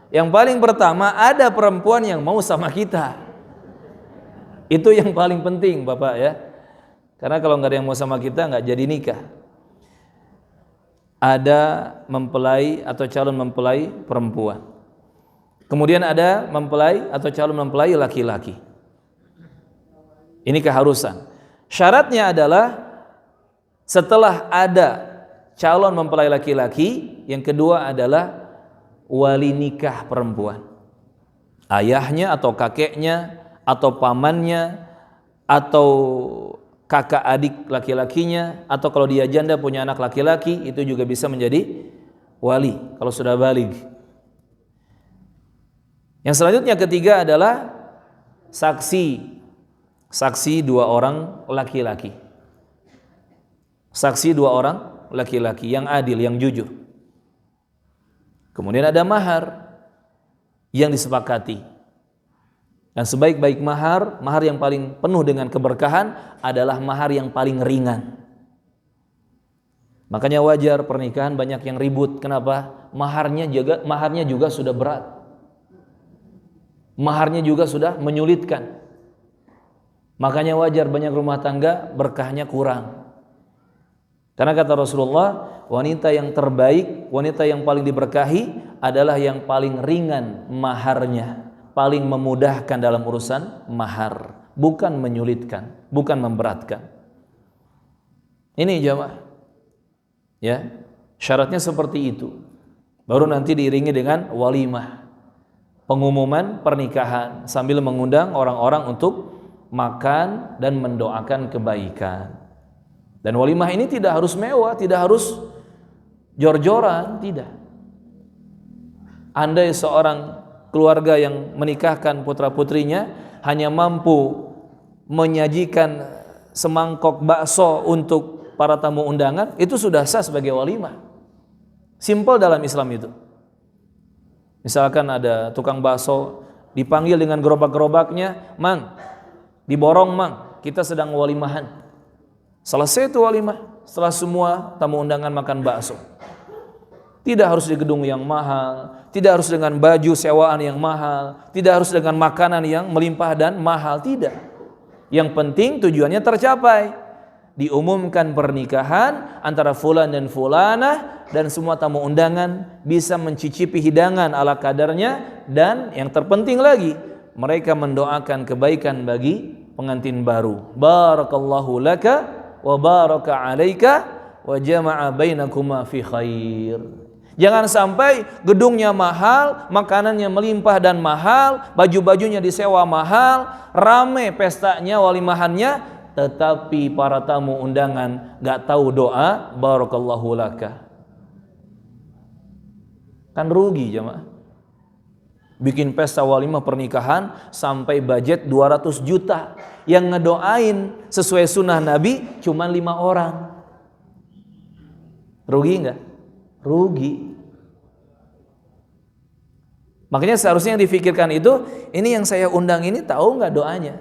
yang paling pertama ada perempuan yang mau sama kita. Itu yang paling penting, Bapak ya. Karena kalau nggak ada yang mau sama kita, nggak jadi nikah. Ada mempelai atau calon mempelai perempuan. Kemudian ada mempelai atau calon mempelai laki-laki. Ini keharusan. Syaratnya adalah setelah ada calon mempelai laki-laki, yang kedua adalah wali nikah perempuan. Ayahnya atau kakeknya atau pamannya atau kakak adik laki-lakinya, atau kalau dia janda punya anak laki-laki, itu juga bisa menjadi wali kalau sudah baligh. Yang selanjutnya ketiga adalah saksi 2 orang laki-laki. Saksi 2 orang laki-laki yang adil, yang jujur. Kemudian ada mahar yang disepakati. Dan sebaik-baik mahar yang paling penuh dengan keberkahan adalah mahar yang paling ringan. Makanya wajar pernikahan banyak yang ribut. Kenapa? Maharnya juga sudah berat. Maharnya juga sudah menyulitkan. Makanya wajar banyak rumah tangga berkahnya kurang. Karena kata Rasulullah, wanita yang terbaik, wanita yang paling diberkahi adalah yang paling ringan maharnya, paling memudahkan dalam urusan mahar, bukan menyulitkan, bukan memberatkan. Ini jamaah. Ya, syaratnya seperti itu. Baru nanti diiringi dengan walimah, pengumuman pernikahan sambil mengundang orang-orang untuk makan dan mendoakan kebaikan. Dan walimah ini tidak harus mewah, tidak harus jor-joran, tidak. Andai seorang keluarga yang menikahkan putra-putrinya hanya mampu menyajikan semangkok bakso untuk para tamu undangan, itu sudah sah sebagai walimah. Simpel dalam Islam itu. Misalkan ada tukang bakso dipanggil dengan gerobak-gerobaknya, "Mang, diborong Mang, kita sedang walimahan." Selesai itu walimah. setelah semua tamu undangan makan bakso. Tidak harus di gedung yang mahal, tidak harus dengan baju sewaan yang mahal, tidak harus dengan makanan yang melimpah dan mahal, tidak. Yang penting tujuannya tercapai. Diumumkan pernikahan antara fulan dan fulanah, dan semua tamu undangan bisa mencicipi hidangan ala kadarnya, dan yang terpenting lagi, mereka mendoakan kebaikan bagi pengantin baru. Barakallahu laka wa baraka alaika wa jama'a bainakuma fi khair. Jangan sampai gedungnya mahal, makanannya melimpah dan mahal, baju-bajunya disewa mahal, rame pestanya, walimahannya, tetapi para tamu undangan gak tahu doa barakallahu laka. Kan rugi jemaah. Bikin pesta walimah pernikahan sampai budget 200 juta. Yang ngedoain sesuai sunnah Nabi cuma 5 orang. Rugi enggak? Rugi. Makanya seharusnya yang difikirkan itu, ini yang saya undang ini tahu enggak doanya?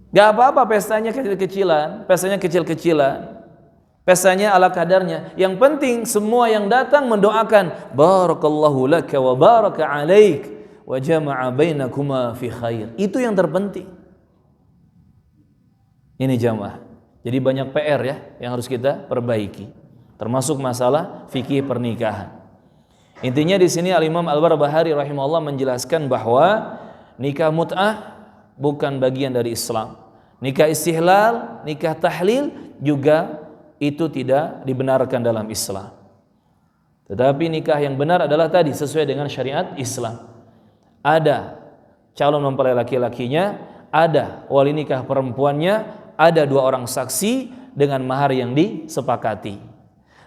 Gak apa-apa pestanya kecil-kecilan, pestanya kecil-kecilan, pestanya ala kadarnya. Yang penting semua yang datang mendoakan barakallahu laka wa baraka alaik wa jama'a bainakuma fi khair. Itu yang terpenting. Ini jamaah. Jadi banyak PR ya yang harus kita perbaiki, termasuk masalah fikih pernikahan. Intinya di sini Al-Imam Al-Barbahari rahimahullah menjelaskan bahwa nikah mut'ah bukan bagian dari Islam. Nikah istihlal, nikah tahlil juga itu tidak dibenarkan dalam Islam. Tetapi nikah yang benar adalah tadi sesuai dengan syariat Islam. Ada calon mempelai laki-lakinya, ada wali nikah perempuannya, ada 2 orang saksi dengan mahar yang disepakati.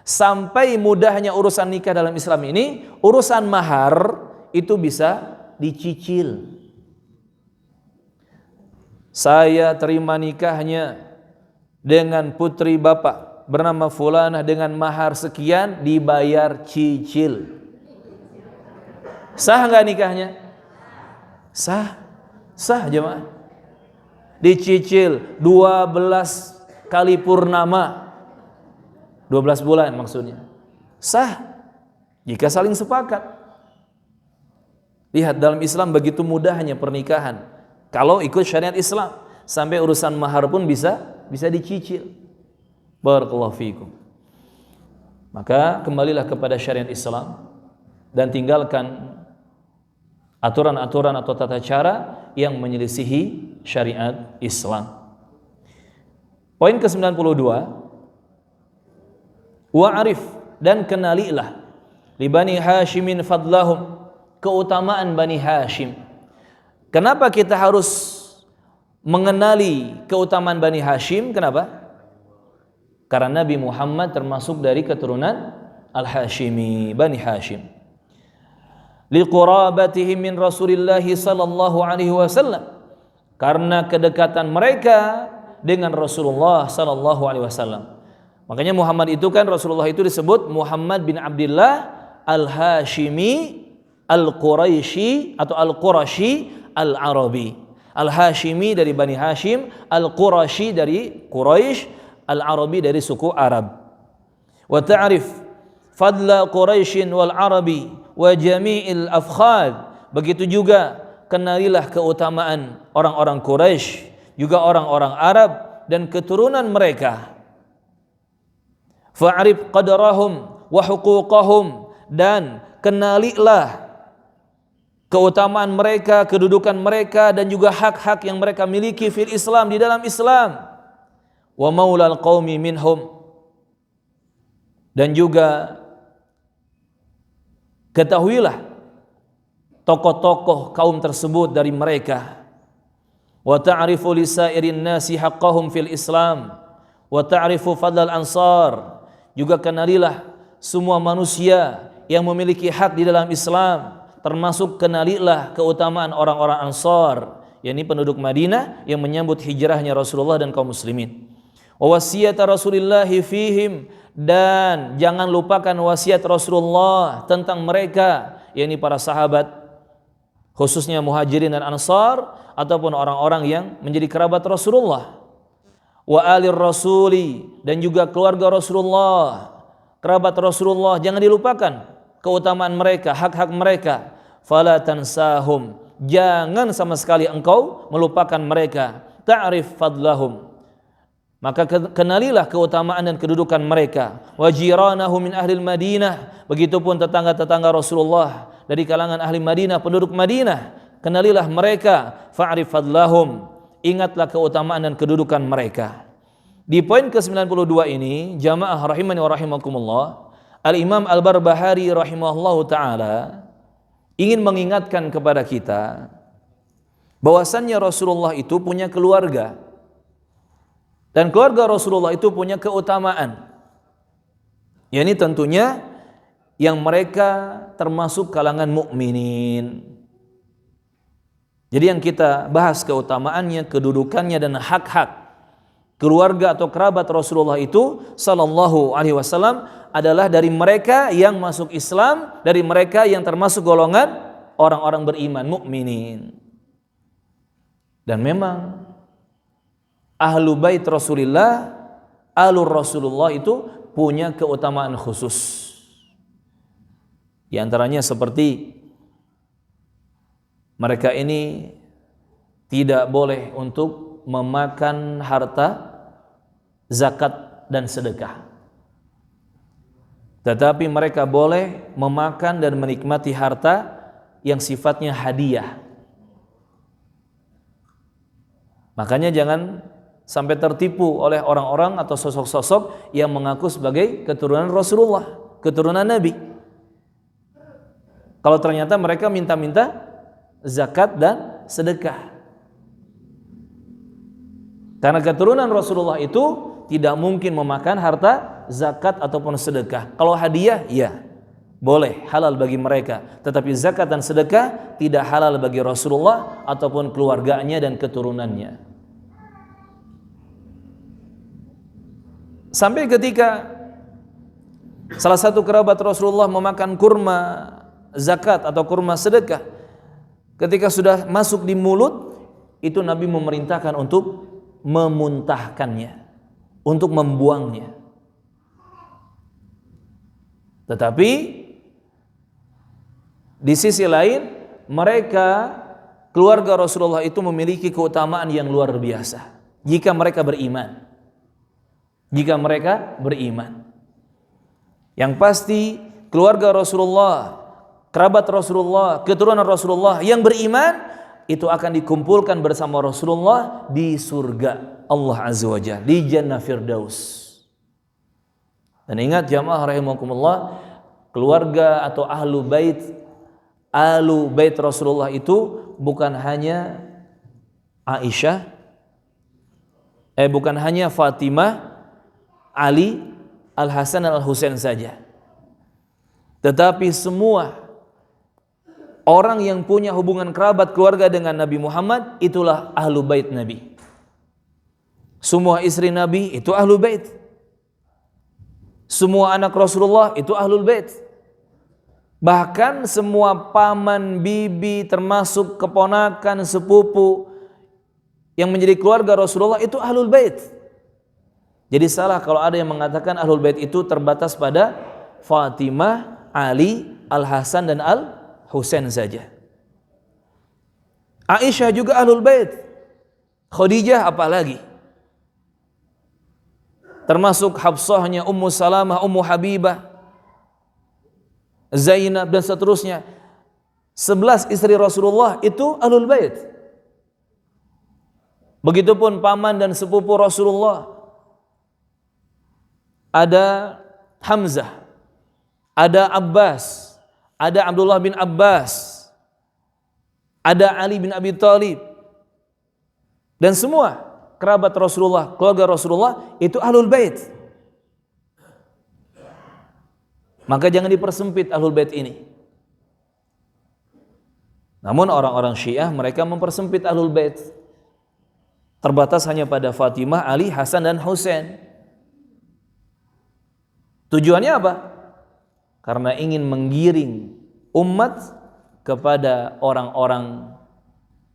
Sampai mudahnya urusan nikah dalam Islam ini, urusan mahar itu bisa dicicil. Saya terima nikahnya dengan putri bapak bernama fulanah dengan mahar sekian, dibayar cicil. Sah enggak nikahnya? Sah. Sah jemaah. Dicicil 12 kali purnama. 12 bulan maksudnya. Sah jika saling sepakat. Lihat dalam Islam begitu mudahnya pernikahan. Kalau ikut syariat Islam, sampai urusan mahar pun bisa dicicil. Barakallahu fiikum. Maka kembalilah kepada syariat Islam dan tinggalkan aturan-aturan atau tata cara yang menyelisihi syariat Islam. Poin ke-92, wa'arif dan kenalilah li Bani Hashimin fadlahum, keutamaan Bani Hashim. Kenapa kita harus mengenali keutamaan Bani Hashim? Kenapa? Karena Nabi Muhammad termasuk dari keturunan Al-Hashimi, Bani Hashim. Liqurabatihim min Rasulillah sallallahu alaihi wasallam, karena kedekatan mereka dengan Rasulullah sallallahu alaihi wasallam. Makanya Muhammad itu kan, Rasulullah itu disebut Muhammad bin Abdullah Al-Hashimi Al-Quraisy atau Al-Qurashi Al-Arabi. Al-Hashimi dari Bani Hashim, Al-Qurashi dari Quraisy, Al-Arabi dari suku Arab. Wa ta'rif fadla Quraisyin wal Arabi wa jami'il afkhad. Begitu juga kenalilah keutamaan orang-orang Quraisy, juga orang-orang Arab dan keturunan mereka. Fa'rif qadarahum wa huquqahum, dan kenalilah keutamaan mereka, kedudukan mereka, dan juga hak-hak yang mereka miliki fil Islam, di dalam Islam. Wa maulal qaumi minhum, dan juga ketahuilah tokoh-tokoh kaum tersebut dari mereka. Wa ta'rifu lisairin nasi haqqahum fil Islam wa ta'rifu fadlal ansar, juga kenalilah semua manusia yang memiliki hak di dalam Islam, termasuk kenalilah keutamaan orang-orang Ansar, yakni penduduk Madinah yang menyambut hijrahnya Rasulullah dan kaum muslimin. Wa wasiyata Rasulillahi fihim, dan jangan lupakan wasiat Rasulullah tentang mereka, yakni para sahabat, khususnya Muhajirin dan Ansar ataupun orang-orang yang menjadi kerabat Rasulullah. wa alir rasuli, dan juga keluarga Rasulullah, kerabat Rasulullah, jangan dilupakan keutamaan mereka, hak-hak mereka. Fala tansahum, jangan sama sekali engkau melupakan mereka. Ta'rif fadlahum, maka kenalilah keutamaan dan kedudukan mereka. Wa jiranahu min ahlil Madinah, begitupun tetangga-tetangga Rasulullah dari kalangan ahli Madinah, penduduk Madinah, kenalilah mereka. Fa'rif fadlahum, ingatlah keutamaan dan kedudukan mereka. Di poin ke-92 ini, jamaah rahimani wa rahimakumullah, Al-Imam Al-Barbahari rahimahullahu ta'ala ingin mengingatkan kepada kita bahwasannya Rasulullah itu punya keluarga, dan keluarga Rasulullah itu punya keutamaan, yakni tentunya yang mereka termasuk kalangan mukminin. Jadi yang kita bahas keutamaannya, kedudukannya, dan hak-hak keluarga atau kerabat Rasulullah itu sallallahu alaihi wasallam adalah dari mereka yang masuk Islam, dari mereka yang termasuk golongan orang-orang beriman, mukminin. Dan memang ahlu bait Rasulullah, alur Rasulullah itu punya keutamaan khusus. Di antaranya seperti mereka ini tidak boleh untuk memakan harta zakat dan sedekah, tetapi mereka boleh memakan dan menikmati harta yang sifatnya hadiah. Makanya jangan sampai tertipu oleh orang-orang atau sosok-sosok yang mengaku sebagai keturunan Rasulullah, keturunan Nabi, kalau ternyata mereka minta-minta zakat dan sedekah. Karena keturunan Rasulullah itu tidak mungkin memakan harta zakat ataupun sedekah. Kalau hadiah, ya boleh, halal bagi mereka. Tetapi zakat dan sedekah tidak halal bagi Rasulullah ataupun keluarganya dan keturunannya. Sampai ketika salah satu kerabat Rasulullah memakan kurma zakat atau kurma sedekah, ketika sudah masuk di mulut, itu Nabi memerintahkan untuk memuntahkannya, untuk membuangnya. Tetapi di sisi lain, mereka keluarga Rasulullah itu memiliki keutamaan yang luar biasa jika mereka beriman. Jika mereka beriman, yang pasti keluarga Rasulullah, kerabat Rasulullah, keturunan Rasulullah yang beriman itu akan dikumpulkan bersama Rasulullah di surga Allah Azza wa Jalla, di Jannah Firdaus. Dan ingat jamaah rahimakumullah, keluarga atau ahlu bait Rasulullah itu bukan hanya Aisyah, bukan hanya Fatimah, Ali, Al-Hasan dan Al-Husain saja, tetapi semua orang yang punya hubungan kerabat keluarga dengan Nabi Muhammad itulah ahlu bait Nabi. Semua istri Nabi itu ahlu bait. Semua anak Rasulullah itu ahlul bait. Bahkan semua paman, bibi, termasuk keponakan, sepupu yang menjadi keluarga Rasulullah itu ahlul bait. Jadi salah kalau ada yang mengatakan ahlul bait itu terbatas pada Fatimah, Ali, Al-Hasan dan Al-Husain saja. Aisyah juga ahlul bait. Khadijah apalagi. Termasuk Hafsahnya, Ummu Salamah, Ummu Habibah, Zainab dan seterusnya. 11 istri Rasulullah itu ahlul bait. Begitupun paman dan sepupu Rasulullah. Ada Hamzah, ada Abbas, ada Abdullah bin Abbas, ada Ali bin Abi Thalib, dan semua kerabat Rasulullah, keluarga Rasulullah itu ahlul bait. Maka jangan dipersempit ahlul bait ini. Namun orang-orang Syiah mereka mempersempit ahlul bait, terbatas hanya pada Fatimah, Ali, Hasan dan Husain. Tujuannya apa? Karena ingin menggiring umat kepada orang-orang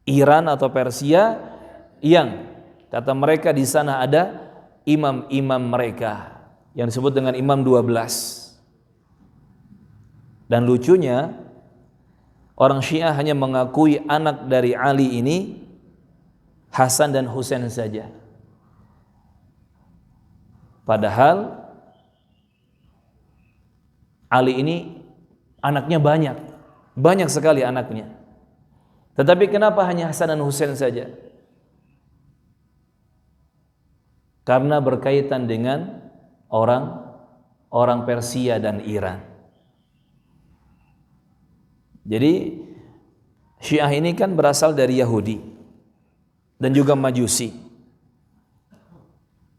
Iran atau Persia yang kata mereka di sana ada imam-imam mereka yang disebut dengan Imam 12. Dan lucunya, orang Syiah hanya mengakui anak dari Ali ini Hasan dan Husain saja. Padahal Ali ini anaknya banyak sekali anaknya. Tetapi kenapa hanya Hasan dan Husain saja? Karena berkaitan dengan orang Persia dan Iran. Jadi Syiah ini kan berasal dari Yahudi dan juga Majusi,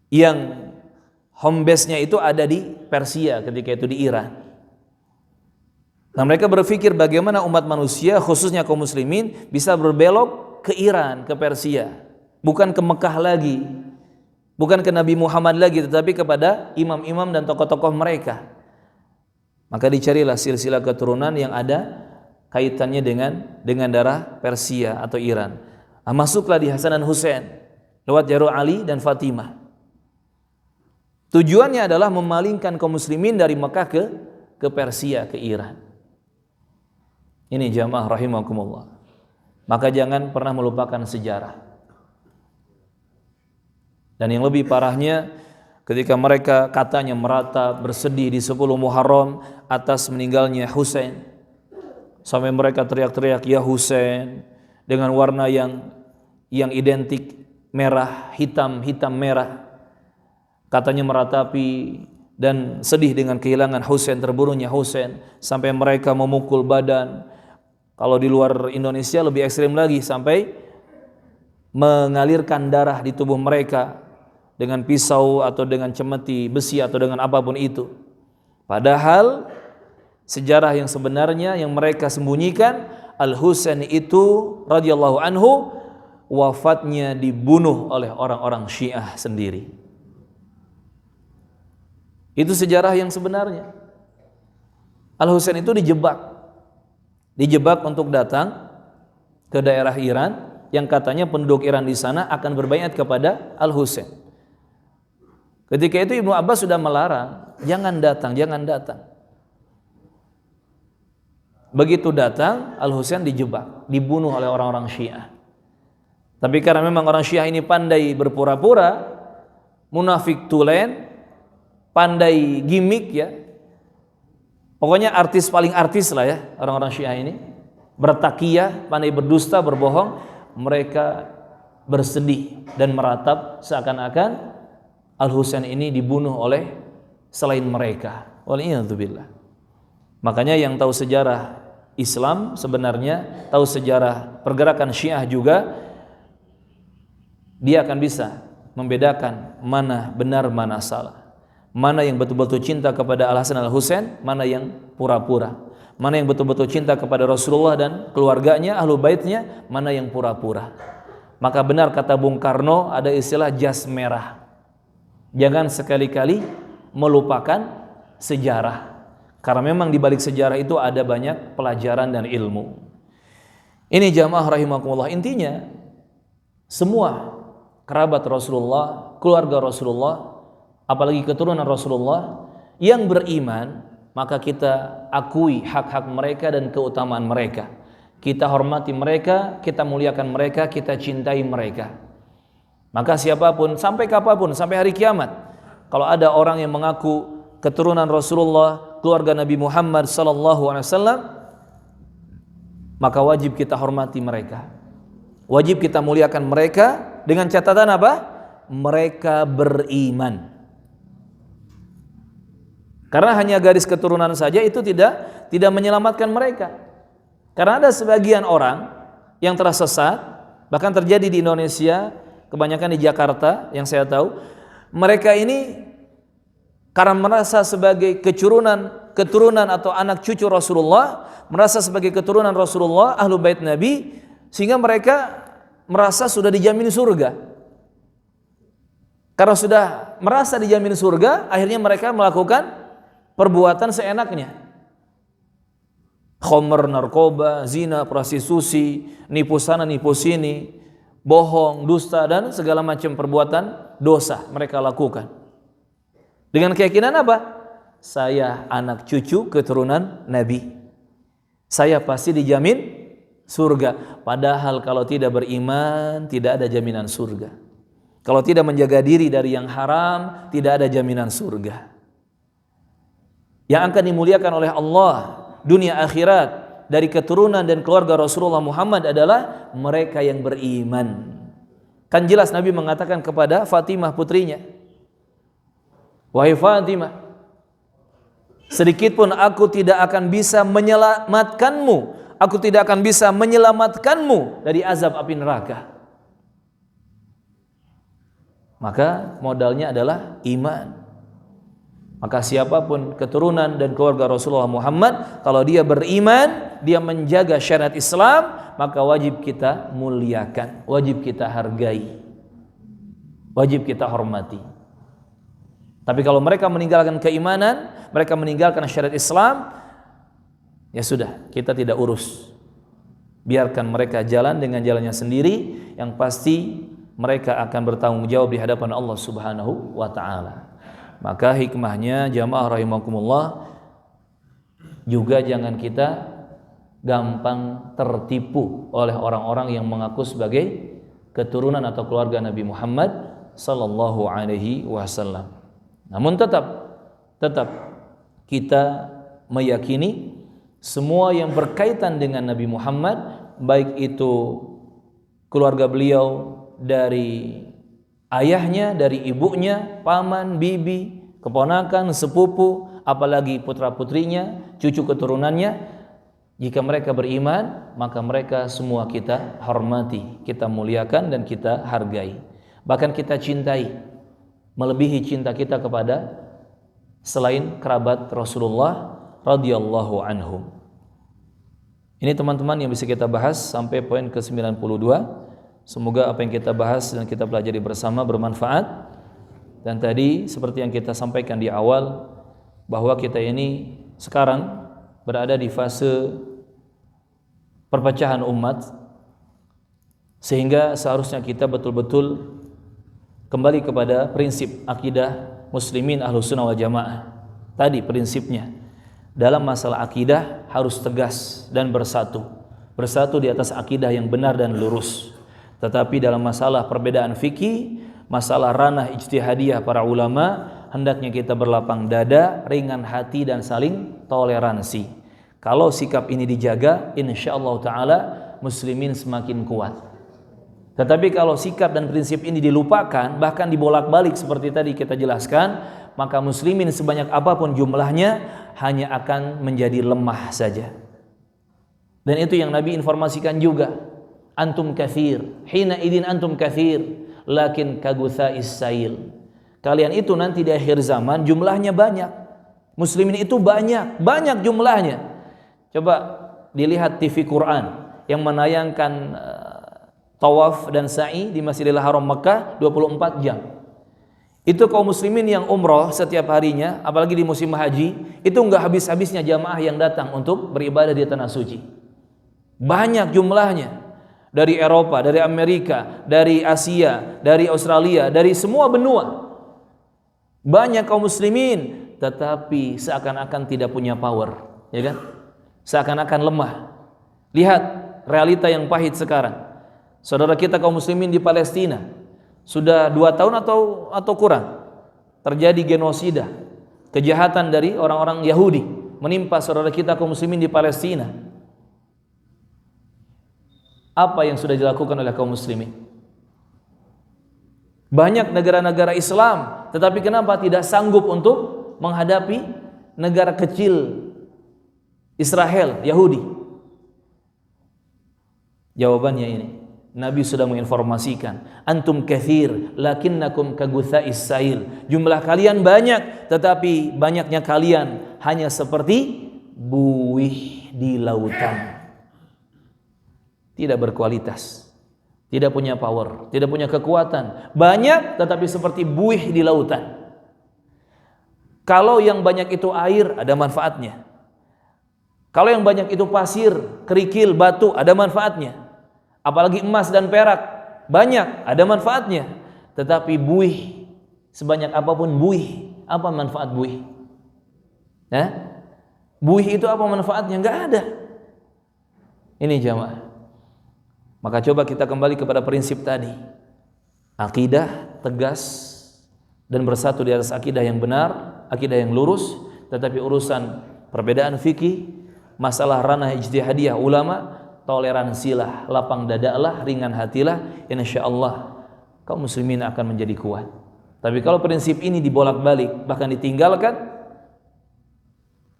yang home base-nya itu ada di Persia ketika itu, di Iran. Nah, mereka berpikir bagaimana umat manusia khususnya kaum muslimin bisa berbelok ke Iran, ke Persia, bukan ke Mekah lagi, bukan ke Nabi Muhammad lagi, tetapi kepada imam-imam dan tokoh-tokoh mereka. Maka dicarilah silsilah keturunan yang ada kaitannya dengan darah Persia atau Iran. Nah, masuklah di Hasan dan Husain lewat jalur Ali dan Fatimah. Tujuannya adalah memalingkan kaum muslimin dari Mekah ke Persia, ke Iran. Ini jamaah rahimakumullah. Maka jangan pernah melupakan sejarah. Dan yang lebih parahnya, ketika mereka katanya meratap, bersedih di 10 Muharram atas meninggalnya Husain, sampai mereka teriak-teriak ya Husain dengan warna yang identik, merah, hitam merah. Katanya meratapi dan sedih dengan kehilangan Husain, terbunuhnya Husain, sampai mereka memukul badan. Kalau di luar Indonesia lebih ekstrim lagi, sampai mengalirkan darah di tubuh mereka dengan pisau atau dengan cemeti besi atau dengan apapun itu. Padahal sejarah yang sebenarnya yang mereka sembunyikan, Al-Husain itu radhiyallahu anhu wafatnya dibunuh oleh orang-orang Syiah sendiri. Itu sejarah yang sebenarnya. Al-Husain itu dijebak untuk datang ke daerah Iran, yang katanya penduduk Iran di sana akan berbaiat kepada Al-Husain. Ketika itu Ibnu Abbas sudah melarang, jangan datang. Begitu datang, Al-Husain dijebak, dibunuh oleh orang-orang Syiah. Tapi karena memang orang Syiah ini pandai berpura-pura, munafik tulen, pandai gimmick ya. Pokoknya artis paling artis lah ya orang-orang Syiah ini. Bertakiyah, pandai berdusta, berbohong. Mereka bersedih dan meratap seakan-akan Al-Husain ini dibunuh oleh selain mereka. Waliyadzubillah. Makanya yang tahu sejarah Islam sebenarnya, tahu sejarah pergerakan Syiah juga, dia akan bisa membedakan mana benar, mana salah, mana yang betul-betul cinta kepada Al-Hasan Al-Husain, mana yang pura-pura, mana yang betul-betul cinta kepada Rasulullah dan keluarganya, ahlu baitnya, mana yang pura-pura. Maka benar kata Bung Karno, ada istilah jas merah. Jangan sekali-kali melupakan sejarah, karena memang di balik sejarah itu ada banyak pelajaran dan ilmu. Ini jamaah rahimakumullah, intinya semua kerabat Rasulullah, keluarga Rasulullah, apalagi keturunan Rasulullah yang beriman, maka kita akui hak-hak mereka dan keutamaan mereka. Kita hormati mereka, kita muliakan mereka, kita cintai mereka. Maka siapapun, sampai kapanpun, sampai hari kiamat, kalau ada orang yang mengaku keturunan Rasulullah, keluarga Nabi Muhammad SAW, maka wajib kita hormati mereka, wajib kita muliakan mereka, dengan catatan apa? Mereka beriman. Karena hanya garis keturunan saja itu tidak menyelamatkan mereka. Karena ada sebagian orang yang tersesat, bahkan terjadi di Indonesia, kebanyakan di Jakarta yang saya tahu, mereka ini karena merasa sebagai keturunan atau anak cucu Rasulullah, merasa sebagai keturunan Rasulullah, ahlu bait Nabi, sehingga mereka merasa sudah dijamin surga. Karena sudah merasa dijamin surga, akhirnya mereka melakukan perbuatan seenaknya. Khomer, narkoba, zina, prostitusi, nipu sana, nipu sini, bohong, dusta, dan segala macam perbuatan dosa mereka lakukan. Dengan keyakinan apa? Saya anak cucu keturunan Nabi. Saya pasti dijamin surga. Padahal kalau tidak beriman, tidak ada jaminan surga. Kalau tidak menjaga diri dari yang haram, tidak ada jaminan surga. Yang akan dimuliakan oleh Allah dunia akhirat dari keturunan dan keluarga Rasulullah Muhammad adalah mereka yang beriman. Kan jelas Nabi mengatakan kepada Fatimah putrinya, wahai Fatimah, sedikit pun aku tidak akan bisa menyelamatkanmu, aku tidak akan bisa menyelamatkanmu dari azab api neraka. Maka modalnya adalah iman. Maka siapapun keturunan dan keluarga Rasulullah Muhammad, kalau dia beriman, dia menjaga syariat Islam, maka wajib kita muliakan, wajib kita hargai, wajib kita hormati. Tapi kalau mereka meninggalkan keimanan, mereka meninggalkan syariat Islam, ya sudah, kita tidak urus. Biarkan mereka jalan dengan jalannya sendiri, yang pasti mereka akan bertanggung jawab di hadapan Allah Subhanahu wa taala. Maka hikmahnya jamaah rahimakumullah, juga jangan kita gampang tertipu oleh orang-orang yang mengaku sebagai keturunan atau keluarga Nabi Muhammad sallallahu alaihi wasallam. Namun tetap kita meyakini semua yang berkaitan dengan Nabi Muhammad, baik itu keluarga beliau dari ayahnya, dari ibunya, paman, bibi, keponakan, sepupu, apalagi putra-putrinya, cucu keturunannya, jika mereka beriman, maka mereka semua kita hormati, kita muliakan dan kita hargai. Bahkan kita cintai, melebihi cinta kita kepada selain kerabat Rasulullah radhiyallahu anhum. Ini teman-teman yang bisa kita bahas sampai poin ke-92. Semoga apa yang kita bahas dan kita pelajari bersama bermanfaat. Dan tadi seperti yang kita sampaikan di awal, bahwa kita ini sekarang berada di fase perpecahan umat, sehingga seharusnya kita betul-betul kembali kepada prinsip akidah muslimin ahlus sunnah wal jamaah. Tadi prinsipnya dalam masalah akidah harus tegas dan bersatu di atas akidah yang benar dan lurus. Tetapi dalam masalah perbedaan fikih, masalah ranah ijtihadiyah para ulama, hendaknya kita berlapang dada, ringan hati dan saling toleransi. Kalau sikap ini dijaga, insyaallah taala muslimin semakin kuat. Tetapi kalau sikap dan prinsip ini dilupakan, bahkan dibolak-balik seperti tadi kita jelaskan, maka muslimin sebanyak apapun jumlahnya hanya akan menjadi lemah saja. Dan itu yang Nabi informasikan juga. Antum kathir, hina idin antum kathir, lakin kaguthais sail. Kalian itu nanti di akhir zaman jumlahnya banyak. Muslimin itu banyak jumlahnya. Coba dilihat TV Quran yang menayangkan tawaf dan sa'i di Masjidil Haram Makkah 24 jam. Itu kaum muslimin yang umroh setiap harinya, apalagi di musim haji, itu enggak habis-habisnya jamaah yang datang untuk beribadah di tanah suci. Banyak jumlahnya. Dari Eropa, dari Amerika, dari Asia, dari Australia, dari semua benua. Banyak kaum muslimin, tetapi seakan-akan tidak punya power, ya kan? Seakan-akan lemah. Lihat realita yang pahit sekarang. Saudara kita kaum muslimin di Palestina sudah 2 tahun atau kurang terjadi genosida, kejahatan dari orang-orang Yahudi menimpa saudara kita kaum muslimin di Palestina. Apa yang sudah dilakukan oleh kaum muslimin? Banyak negara-negara Islam, tetapi kenapa tidak sanggup untuk menghadapi negara kecil Israel, Yahudi? Jawabannya ini, Nabi sudah menginformasikan, antum kathir lakinnakum kaguthais sail. Jumlah kalian banyak, tetapi banyaknya kalian hanya seperti buih di lautan. Tidak berkualitas, tidak punya power, tidak punya kekuatan. Banyak tetapi seperti buih di lautan. Kalau yang banyak itu air, ada manfaatnya. Kalau yang banyak itu pasir, kerikil, batu, ada manfaatnya. Apalagi emas dan perak, banyak, ada manfaatnya. Tetapi buih, sebanyak apapun buih, apa manfaat buih? Buih itu apa manfaatnya? Enggak ada. Ini jamaah. Maka coba kita kembali kepada prinsip tadi. Akidah tegas dan bersatu di atas akidah yang benar, akidah yang lurus. Tetapi urusan perbedaan fikih, masalah ranah ijtihadiyah ulama, toleransilah, lapang dadalah, ringan hatilah, insyaallah kaum muslimin akan menjadi kuat. Tapi kalau prinsip ini dibolak-balik bahkan ditinggalkan,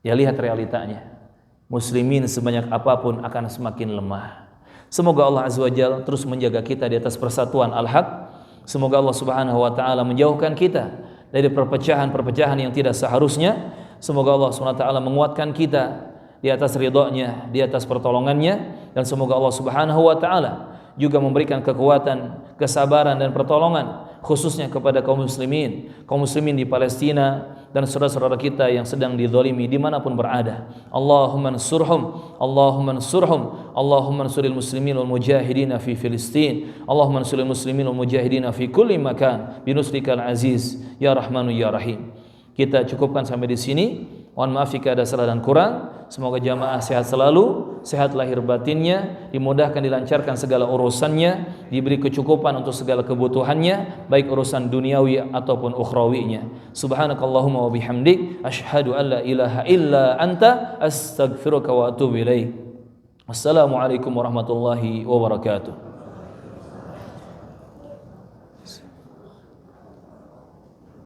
ya lihat realitanya. Muslimin sebanyak apapun akan semakin lemah. Semoga Allah Azza wa Jalla terus menjaga kita di atas persatuan al-haq. Semoga Allah Subhanahu wa taala menjauhkan kita dari perpecahan-perpecahan yang tidak seharusnya. Semoga Allah Subhanahu wa taala menguatkan kita di atas ridha-Nya, di atas pertolongannya, dan semoga Allah Subhanahu wa taala juga memberikan kekuatan, kesabaran dan pertolongan khususnya kepada kaum muslimin di Palestina dan saudara-saudara kita yang sedang dizalimi dimanapun berada. Allahumma ansurhum, Allahumma ansurhum, Allahumma ansuril muslimin wal mujahidin fi Filistin, Allahumma ansuril muslimin wal mujahidin fi kulli makan binusrikal aziz ya rahmanu ya rahim. Kita cukupkan sampai di sini. Mohon maaf jika ada salah dan kurang. Semoga jamaah sehat selalu, sehat lahir batinnya, dimudahkan, dilancarkan segala urusannya, diberi kecukupan untuk segala kebutuhannya, baik urusan duniawi ataupun ukhrawinya. Subhanakallahumma wa bihamdik, asyhadu an la ilaha illa anta, astaghfiruka wa atubu ilaik. Wassalamualaikum warahmatullahi wabarakatuh.